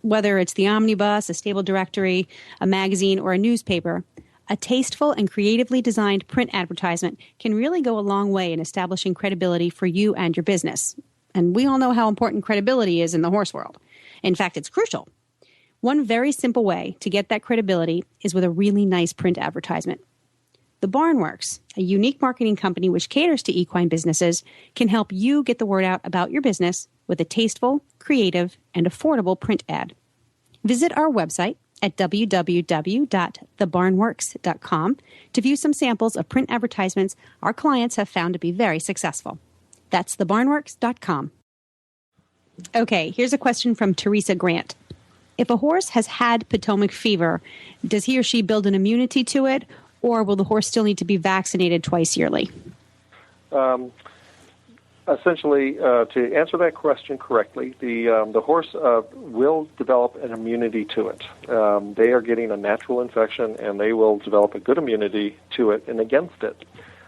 Whether it's the omnibus, a stable directory, a magazine, or a newspaper, a tasteful and creatively designed print advertisement can really go a long way in establishing credibility for you and your business. And we all know how important credibility is in the horse world. In fact, it's crucial. One very simple way to get that credibility is with a really nice print advertisement. The Barnworks, a unique marketing company which caters to equine businesses, can help you get the word out about your business with a tasteful, creative, and affordable print ad. Visit our website at www.thebarnworks.com to view some samples of print advertisements our clients have found to be very successful. That's thebarnworks.com. Okay, here's a question from Teresa Grant. If a horse has had Potomac fever, does he or she build an immunity to it, or will the horse still need to be vaccinated twice yearly? Essentially, to answer that question correctly, the horse will develop an immunity to it. They are getting a natural infection, and they will develop a good immunity to it and against it.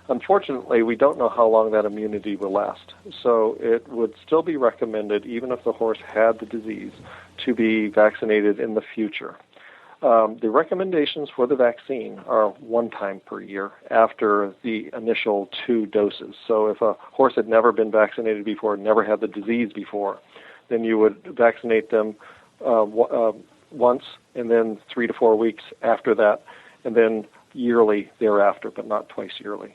Unfortunately, we don't know how long that immunity will last. So it would still be recommended, even if the horse had the disease, to be vaccinated in the future. The recommendations for the vaccine are 1 time per year after the initial 2 doses. So if a horse had never been vaccinated before, never had the disease before, then you would vaccinate them once, and then 3 to 4 weeks after that, and then yearly thereafter, but not twice yearly.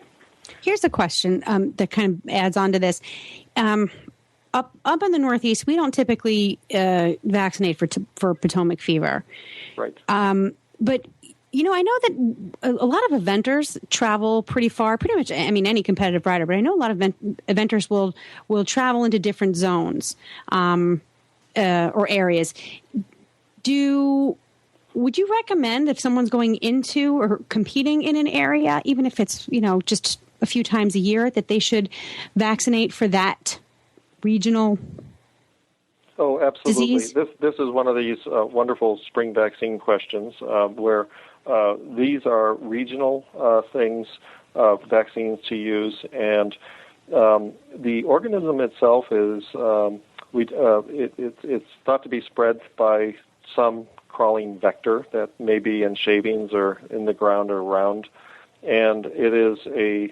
Here's a question that kind of adds on to this. Up in the Northeast, we don't typically vaccinate for Potomac fever. Right. But I know that a lot of eventers travel pretty far. Pretty much, I mean, any competitive rider. But I know a lot of eventers will travel into different zones or areas. Would you recommend if someone's going into or competing in an area, even if it's just a few times a year, that they should vaccinate for that regional absolutely. disease? This is one of these wonderful spring vaccine questions where these are regional things, vaccines to use, and the organism itself is it's thought to be spread by some crawling vector that may be in shavings or in the ground or around, and it is a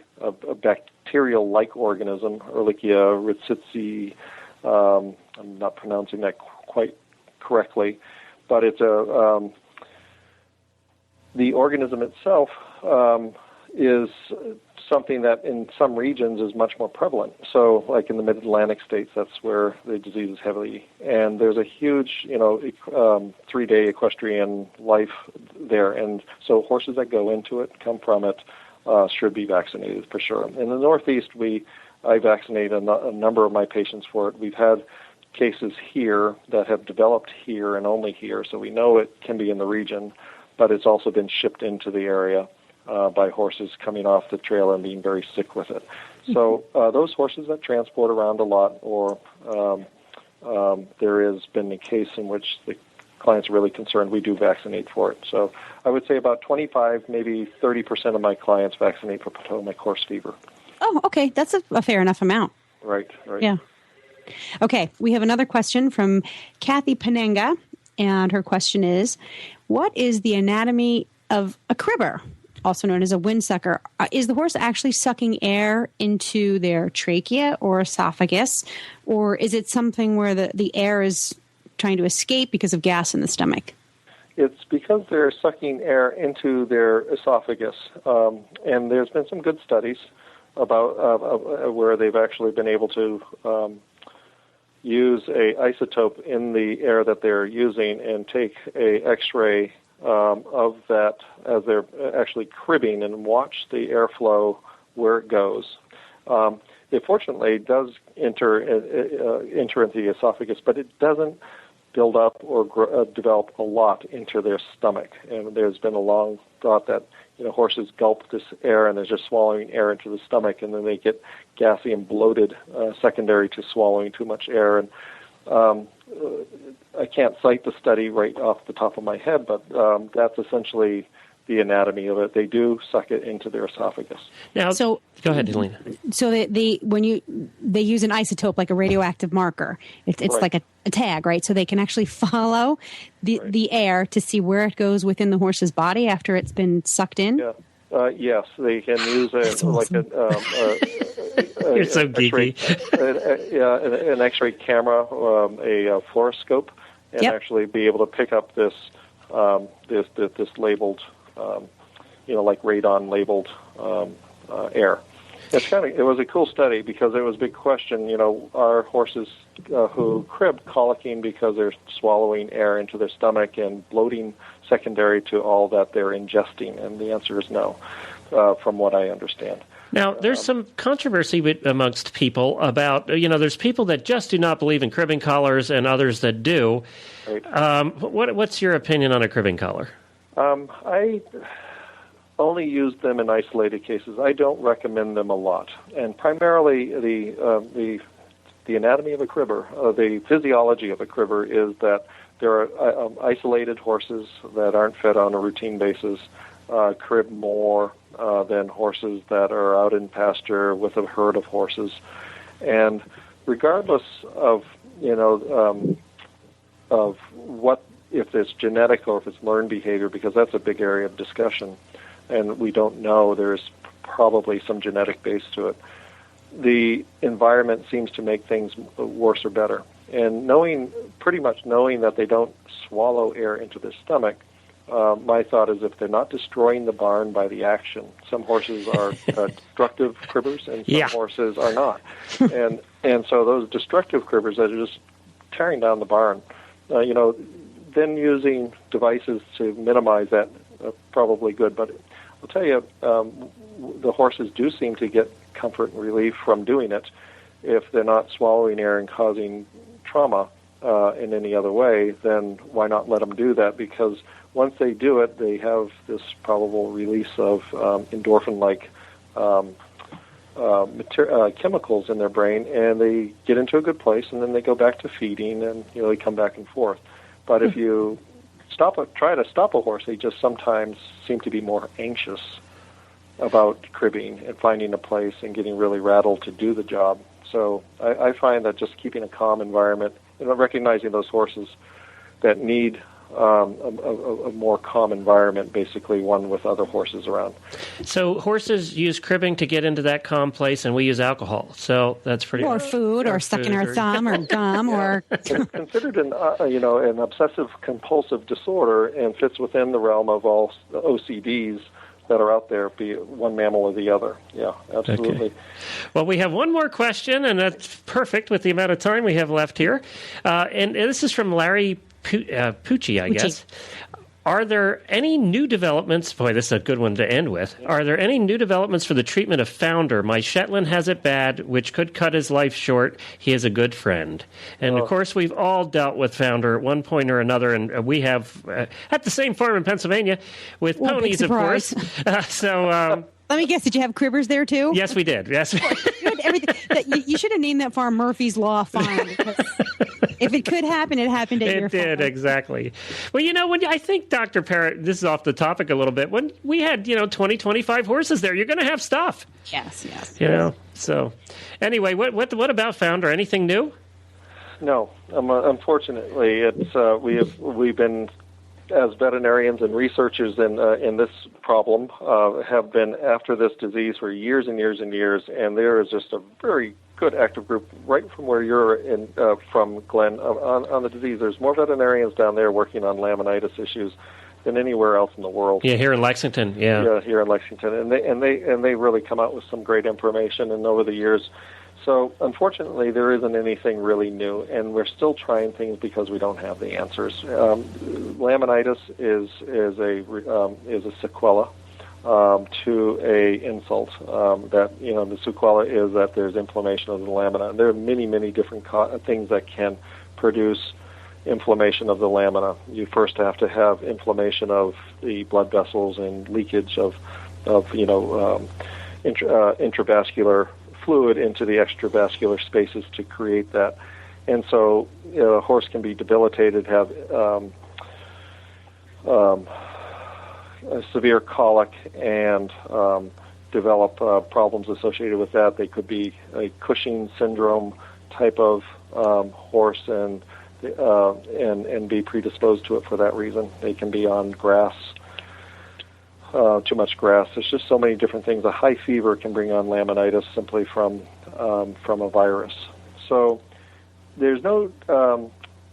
bacterial-like organism, Ehrlichia ritzitzi. I'm not pronouncing that quite correctly, but it's the organism itself is something that in some regions is much more prevalent. So like in the mid-Atlantic states, that's where the disease is heavily. And there's a huge, 3-day equestrian life there. And so horses that go into it, come from it, should be vaccinated for sure. In the Northeast, I vaccinate a number of my patients for it. We've had cases here that have developed here and only here, so we know it can be in the region, but it's also been shipped into the area by horses coming off the trail and being very sick with it. So those horses that transport around a lot, or there has been a case in which the clients are really concerned, we do vaccinate for it. So I would say about 25, maybe 30% of my clients vaccinate for Potomac horse fever. Oh, okay. That's a fair enough amount. Right. Yeah. Okay. We have another question from Kathy Penenga, and her question is, what is the anatomy of a cribber, also known as a windsucker? Is the horse actually sucking air into their trachea or esophagus, or is it something where the air is trying to escape because of gas in the stomach? It's because they're sucking air into their esophagus, and there's been some good studies about where they've actually been able to use a isotope in the air that they're using and take a X-ray of that as they're actually cribbing and watch the airflow where it goes. It fortunately does enter into the esophagus, but it doesn't build up or develop a lot into their stomach. And there's been a long thought that horses gulp this air and they're just swallowing air into the stomach, and then they get gassy and bloated secondary to swallowing too much air. And I can't cite the study right off the top of my head, but that's essentially the anatomy of it. They do suck it into their esophagus. Now, go ahead, Helena. So they use an isotope, like a radioactive marker. It's right. like a tag, right? So they can actually follow the air to see where it goes within the horse's body after it's been sucked in. Yeah. Yes, they can use You're so geeky. an X-ray camera, a fluoroscope, and actually be able to pick up this labeled, like radon labeled air. It was a cool study because it was a big question. Are horses who crib colicking because they're swallowing air into their stomach and bloating secondary to all that they're ingesting? And the answer is no, from what I understand. Now, there's some controversy amongst people about, there's people that just do not believe in cribbing collars and others that do. Right. What's your opinion on a cribbing collar? I only use them in isolated cases. I don't recommend them a lot. And primarily the anatomy of a cribber, the physiology of a cribber is that there are isolated horses that aren't fed on a routine basis, crib more than horses that are out in pasture with a herd of horses. And regardless of, of what, if it's genetic or if it's learned behavior, because that's a big area of discussion, and we don't know, there's probably some genetic base to it. The environment seems to make things worse or better. And pretty much knowing that they don't swallow air into their stomach, my thought is if they're not destroying the barn by the action, some horses are destructive cribbers and some horses are not. And so those destructive cribbers that are just tearing down the barn, then using devices to minimize that probably good. But I'll tell you, the horses do seem to get comfort and relief from doing it if they're not swallowing air and causing trauma in any other way. Then why not let them do that? Because once they do it, they have this probable release of endorphin-like chemicals in their brain, and they get into a good place, and then they go back to feeding, and they come back and forth. But if you try to stop a horse, they just sometimes seem to be more anxious about cribbing and finding a place and getting really rattled to do the job. So I find that just keeping a calm environment, recognizing those horses that need a more calm environment, basically one with other horses around. So horses use cribbing to get into that calm place, and we use alcohol. So that's pretty. Or food, or sucking our thumb, or gum, or. It's considered an obsessive compulsive disorder, and fits within the realm of all OCDs that are out there, be it one mammal or the other. Yeah, absolutely. Okay. Well, we have one more question, and that's perfect with the amount of time we have left here. And this is from Larry Pucci, I guess. Are there any new developments? Boy, this is a good one to end with. Are there any new developments for the treatment of Founder? My Shetland has it bad, which could cut his life short. He is a good friend. And, of course, we've all dealt with Founder at one point or another, and we have at the same farm in Pennsylvania with ponies, of course. Let me guess, did you have cribbers there, too? Yes, we did. Yes. Everything. You should have named that farm Murphy's Law Farm. If it could happen, it happened at your farm. It did, exactly. Well, when I think, Dr. Parrott, this is off the topic a little bit, when we had, 20, 25 horses there, you're going to have stuff. Yes. So anyway, what about Founder? Anything new? No. Unfortunately, it's we've been, as veterinarians and researchers in this problem, have been after this disease for years and years and years, and there is just a very good active group right from where you're from, Glenn, on the disease. There's more veterinarians down there working on laminitis issues than anywhere else in the world. Yeah, here in Lexington. Yeah, here in Lexington, and they really come out with some great information. And over the years, so unfortunately, there isn't anything really new, and we're still trying things because we don't have the answers. Laminitis is a sequela to a insult. That the sequela is that there's inflammation of the lamina. And there are many different things that can produce inflammation of the lamina. You first have to have inflammation of the blood vessels and leakage of intravascular fluid into the extravascular spaces to create that. And so a horse can be debilitated, have a severe colic, and develop problems associated with that. They could be a Cushing syndrome type of horse and be predisposed to it for that reason. They can be on grass, too much grass. There's just so many different things. A high fever can bring on laminitis simply from a virus. So there's no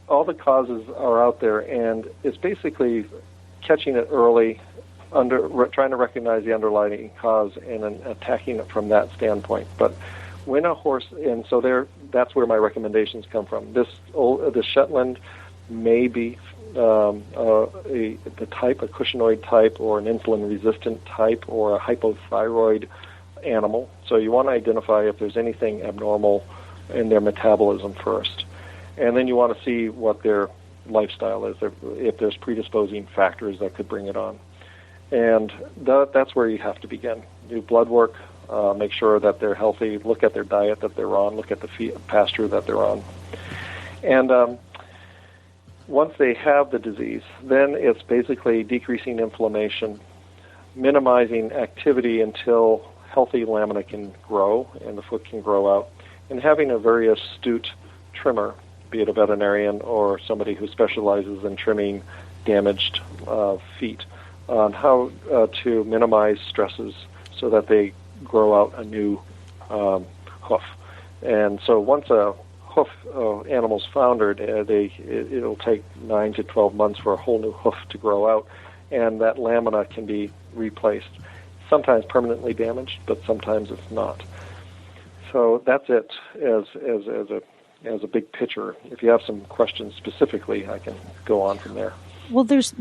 all the causes are out there, and it's basically catching it early, trying to recognize the underlying cause and then attacking it from that standpoint. But when a horse, and so that's where my recommendations come from. The Shetland may be a cushingoid type, or an insulin-resistant type, or a hypothyroid animal. So you want to identify if there's anything abnormal in their metabolism first. And then you want to see what their lifestyle is, if there's predisposing factors that could bring it on. And that's where you have to begin. Do blood work, make sure that they're healthy, look at their diet that they're on, look at the pasture that they're on. And once they have the disease, then it's basically decreasing inflammation, minimizing activity until healthy lamina can grow and the foot can grow out, and having a very astute trimmer, be it a veterinarian or somebody who specializes in trimming damaged feet, on how to minimize stresses so that they grow out a new hoof. And so once a hoof animal's foundered, it'll take 9 to 12 months for a whole new hoof to grow out. and that lamina can be replaced. Sometimes permanently damaged, but sometimes it's not. So that's it as a big picture. If you have some questions specifically, I can go on from there. Well, is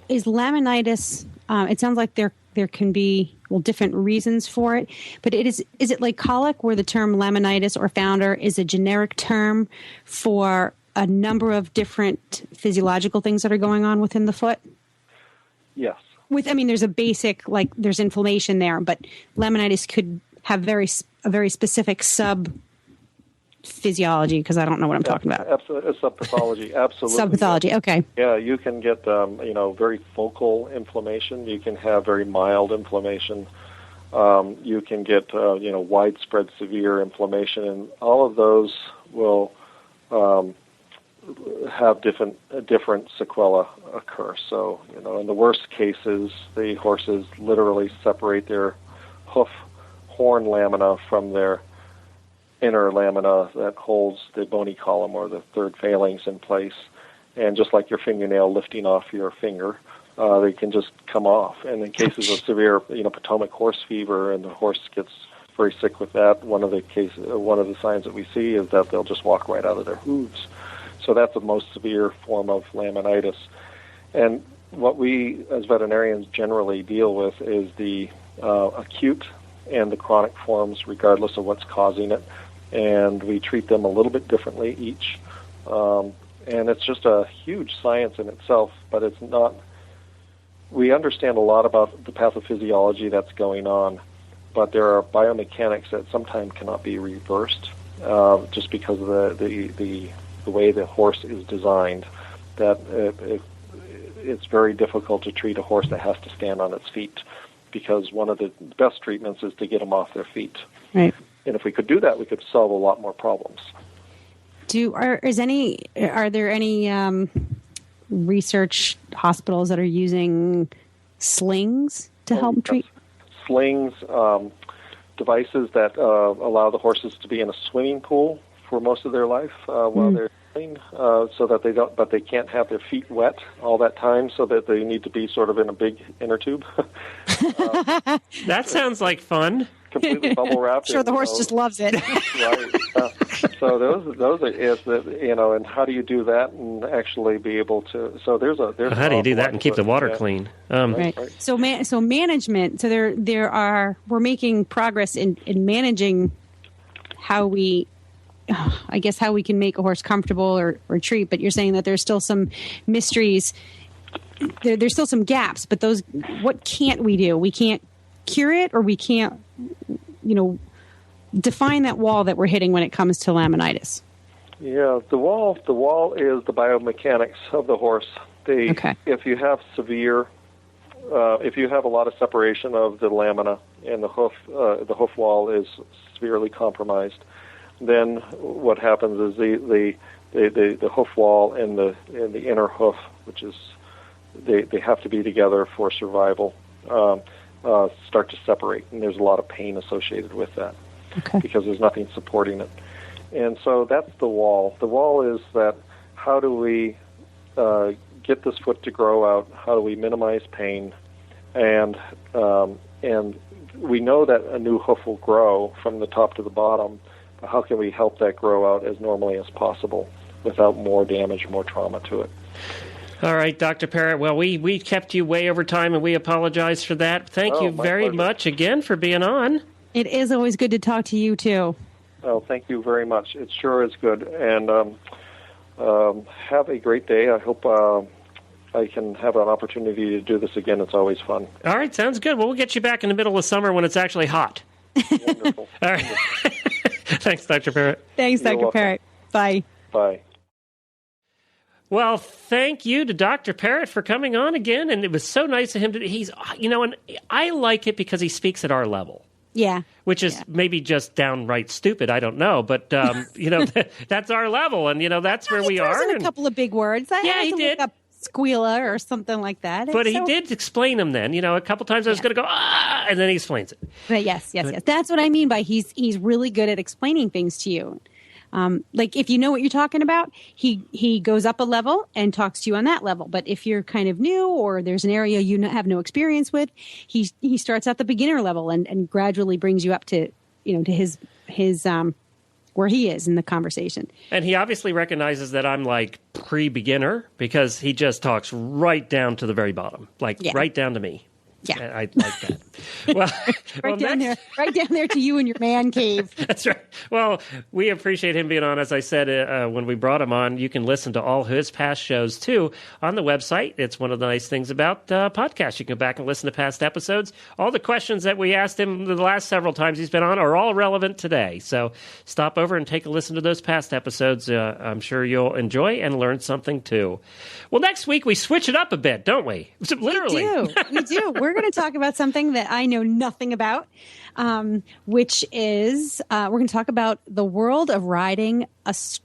laminitis? It sounds like there can be different reasons for it, but is it like colic, where the term laminitis or founder is a generic term for a number of different physiological things that are going on within the foot? Yes. There's a basic, like there's inflammation there, but laminitis could have a very specific sub-physiology, because I don't know what I'm talking about. Absolutely, sub-pathology, absolutely. Sub-pathology, okay. Yeah, you can get, very focal inflammation. You can have very mild inflammation. You can get, widespread severe inflammation, and all of those will have different sequelae occur. So, in the worst cases, the horses literally separate their hoof horn lamina from their inner lamina that holds the bony column or the third phalanx in place. And just like your fingernail lifting off your finger, they can just come off. And in cases of severe, Potomac horse fever, and the horse gets very sick with that, one of the signs that we see is that they'll just walk right out of their hooves. So that's the most severe form of laminitis. And what we as veterinarians generally deal with is the acute and the chronic forms, regardless of what's causing it. And we treat them a little bit differently each. And it's just a huge science in itself, but it's not. We understand a lot about the pathophysiology that's going on, but there are biomechanics that sometimes cannot be reversed just because of the way the horse is designed, that it's very difficult to treat a horse that has to stand on its feet, because one of the best treatments is to get them off their feet. Right. And if we could do that, we could solve a lot more problems. Are there any research hospitals that are using slings to help treat? Slings, devices that allow the horses to be in a swimming pool for most of their life while they're swimming, so that they can't have their feet wet all that time, so that they need to be sort of in a big inner tube. That sounds like fun. Completely bubble wrapped. Sure, the horse just loves it. Right. So those are it. And how do you do that and actually be able to? So there's how do you do that and keep the water clean? Right. So management. So we're making progress in managing how we. I guess how we can make a horse comfortable or treat, but you're saying that there's still some mysteries. There's still some gaps, but what can't we do? We can't cure it, or we can't, define that wall that we're hitting when it comes to laminitis. Yeah, the wall is the biomechanics of the horse. If you have if you have a lot of separation of the lamina and the hoof wall is severely compromised, then what happens is the hoof wall and the inner hoof, which is they have to be together for survival, start to separate, and there's a lot of pain associated with that because there's nothing supporting it. And so that's the wall. The wall is that how do we get this foot to grow out? How do we minimize pain? And we know that a new hoof will grow from the top to the bottom. But how can we help that grow out as normally as possible without more damage, more trauma to it? All right, Dr. Parrott. Well, we kept you way over time, and we apologize for that. Thank you very much again for being on. It is always good to talk to you, too. Oh, thank you very much. It sure is good. And have a great day. I hope I can have an opportunity to do this again. It's always fun. All right, sounds good. Well, we'll get you back in the middle of summer when it's actually hot. Wonderful. All right. Thanks, Dr. Parrott. Thanks, Dr. Parrott. Bye. Bye. Well, thank you to Dr. Parrott for coming on again, and it was so nice of him and I like it because he speaks at our level. Yeah. Which is maybe just downright stupid. I don't know. But, that's our level. And, that's where we are. A couple of big words. He did. Squealer or something like that. But he did explain them then. A couple times I was going to go, and then he explains it. But yes. That's what I mean by he's really good at explaining things to you. Like if you know what you're talking about, he goes up a level and talks to you on that level. But if you're kind of new or there's an area you have no experience with, he starts at the beginner level and gradually brings you up to, to his where he is in the conversation. And he obviously recognizes that I'm like pre-beginner because he just talks right down to the very bottom, right down to me. Yeah. I like that. Well, right down there to you in your man cave. That's right. Well, we appreciate him being on. As I said, when we brought him on, you can listen to all his past shows, too, on the website. It's one of the nice things about podcasts. You can go back and listen to past episodes. All the questions that we asked him the last several times he's been on are all relevant today. So stop over and take a listen to those past episodes. I'm sure you'll enjoy and learn something, too. Well, next week we switch it up a bit, don't we? Literally. We do. We're going to talk about something that I know nothing about, which is we're going to talk about the world of riding a side.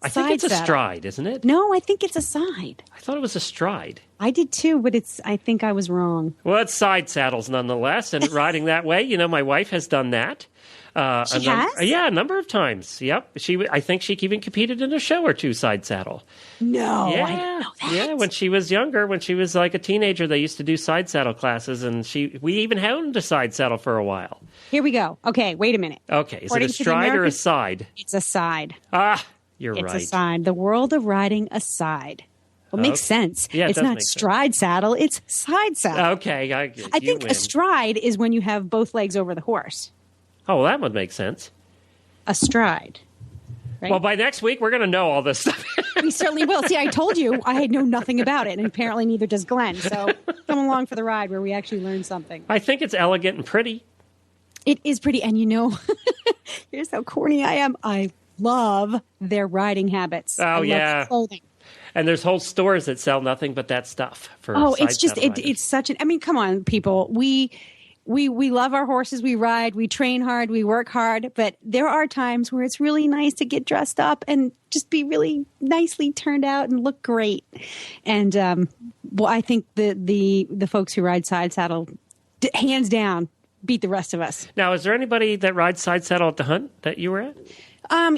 I think it's a stride, isn't it? No, I think it's a side. I thought it was a stride. I did too, but I think I was wrong. Well, it's side saddles nonetheless, and riding that way. My wife has done that. She has? Yeah, a number of times. Yep. I think she even competed in a show or two side saddle. No, yeah. I didn't know that. Yeah, when she was younger, when she was like a teenager, they used to do side saddle classes, and we even owned a side saddle for a while. Here we go. Okay, wait a minute. Okay, is it a stride or a side? It's a side. You're right. It's a side. The world of riding a side. Well, it makes sense. Yeah, it's not stride saddle, it's side saddle. Okay, I think a stride is when you have both legs over the horse. Oh, well, that would make sense. A stride. Right? Well, by next week, we're going to know all this stuff. We certainly will. See, I told you I know nothing about it, and apparently neither does Glenn. So come along for the ride where we actually learn something. I think it's elegant and pretty. It is pretty. And here's how corny I am. I love their riding habits. Oh, I love their clothing. And there's whole stores that sell nothing but that stuff. It's such an, come on, people. We love our horses. We ride, we train hard, we work hard. But there are times where it's really nice to get dressed up and just be really nicely turned out and look great. And I think the folks who ride side saddle, hands down, beat the rest of us. Now, is there anybody that rides side saddle at the hunt that you were at?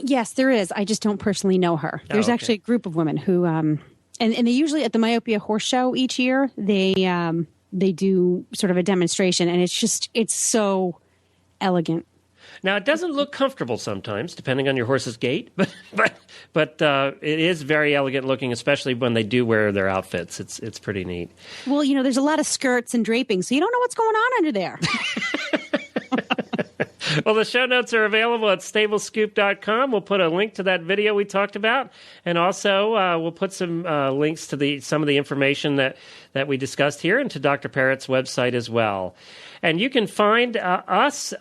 Yes, there is. I just don't personally know her. There's actually a group of women who, and they usually at the Myopia Horse Show each year, they do sort of a demonstration, and it's so elegant. Now, it doesn't look comfortable sometimes, depending on your horse's gait, but it is very elegant looking, especially when they do wear their outfits. It's pretty neat. Well, there's a lot of skirts and draping, so you don't know what's going on under there. Well, the show notes are available at stablescoop.com. We'll put a link to that video we talked about, and also we'll put some links to some of the information that we discussed here and to Dr. Parrott's website as well. And you can find us...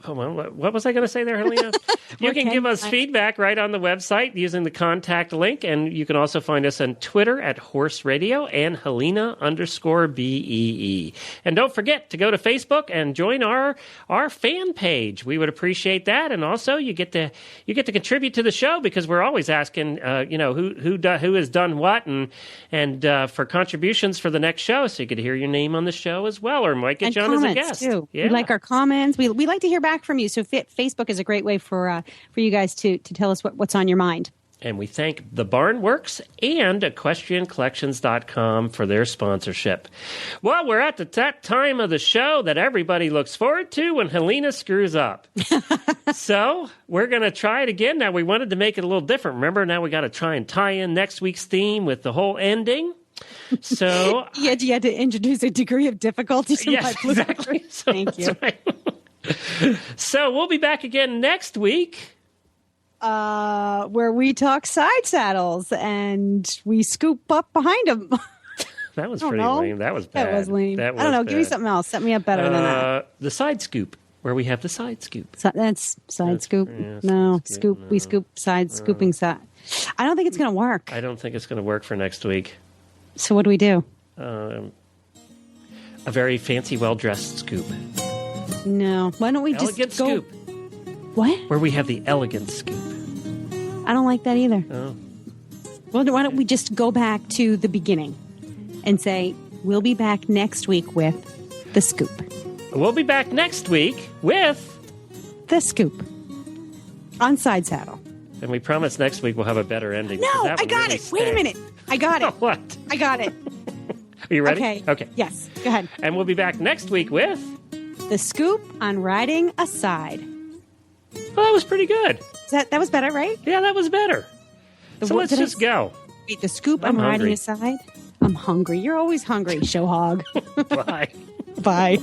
what was I going to say there, Helena? You can give us feedback right on the website using the contact link, and you can also find us on Twitter at Horse Radio and Helena_BEE. And don't forget to go to Facebook and join our fan page. We would appreciate that, and also you get to contribute to the show because we're always asking, who has done what, and for contributions for the next show, so you could hear your name on the show as well, or might get you on as a guest. Too. Yeah. We like our comments. We like to hear back from you. So Facebook is a great way for you guys to tell us what's on your mind. And we thank the Barnworks and EquestrianCollections.com for their sponsorship. Well, we're at that time of the show that everybody looks forward to when Helena screws up. So we're going to try it again. Now, we wanted to make it a little different. Remember, now we got to try and tie in next week's theme with the whole ending. So you had to introduce a degree of difficulty to my exactly. So thank you. Right. So we'll be back again next week. Where we talk side saddles and we scoop up behind them. That was pretty lame. That was bad. That was lame. I don't know. Bad. Give me something else. Set me up better than that. The side scoop, where we have the side scoop. That's side scoop. Yeah, no, scoop. No. We scoop side, scooping side. I don't think it's going to work. I don't think it's going to work for next week. So what do we do? A very fancy, well-dressed scoop. No. Why don't we elegant just go... scoop. What? Where we have the elegant scoop. I don't like that either. Oh. Well, why don't we just go back to the beginning and say, we'll be back next week with the scoop. We'll be back next week with... The Scoop on Side Saddle. And we promise next week we'll have a better ending. No, because that I one got really it. Wait a minute. I got it. What? I got it. Are you ready? Okay. Okay. Yes. Go ahead. And we'll be back next week with... The Scoop on Riding Aside. Well, that was pretty good. That was better, right? Yeah, that was better. So let's just go. Wait, The Scoop I'm on Riding hungry. Aside. I'm hungry. You're always hungry, show hog. Bye. Bye.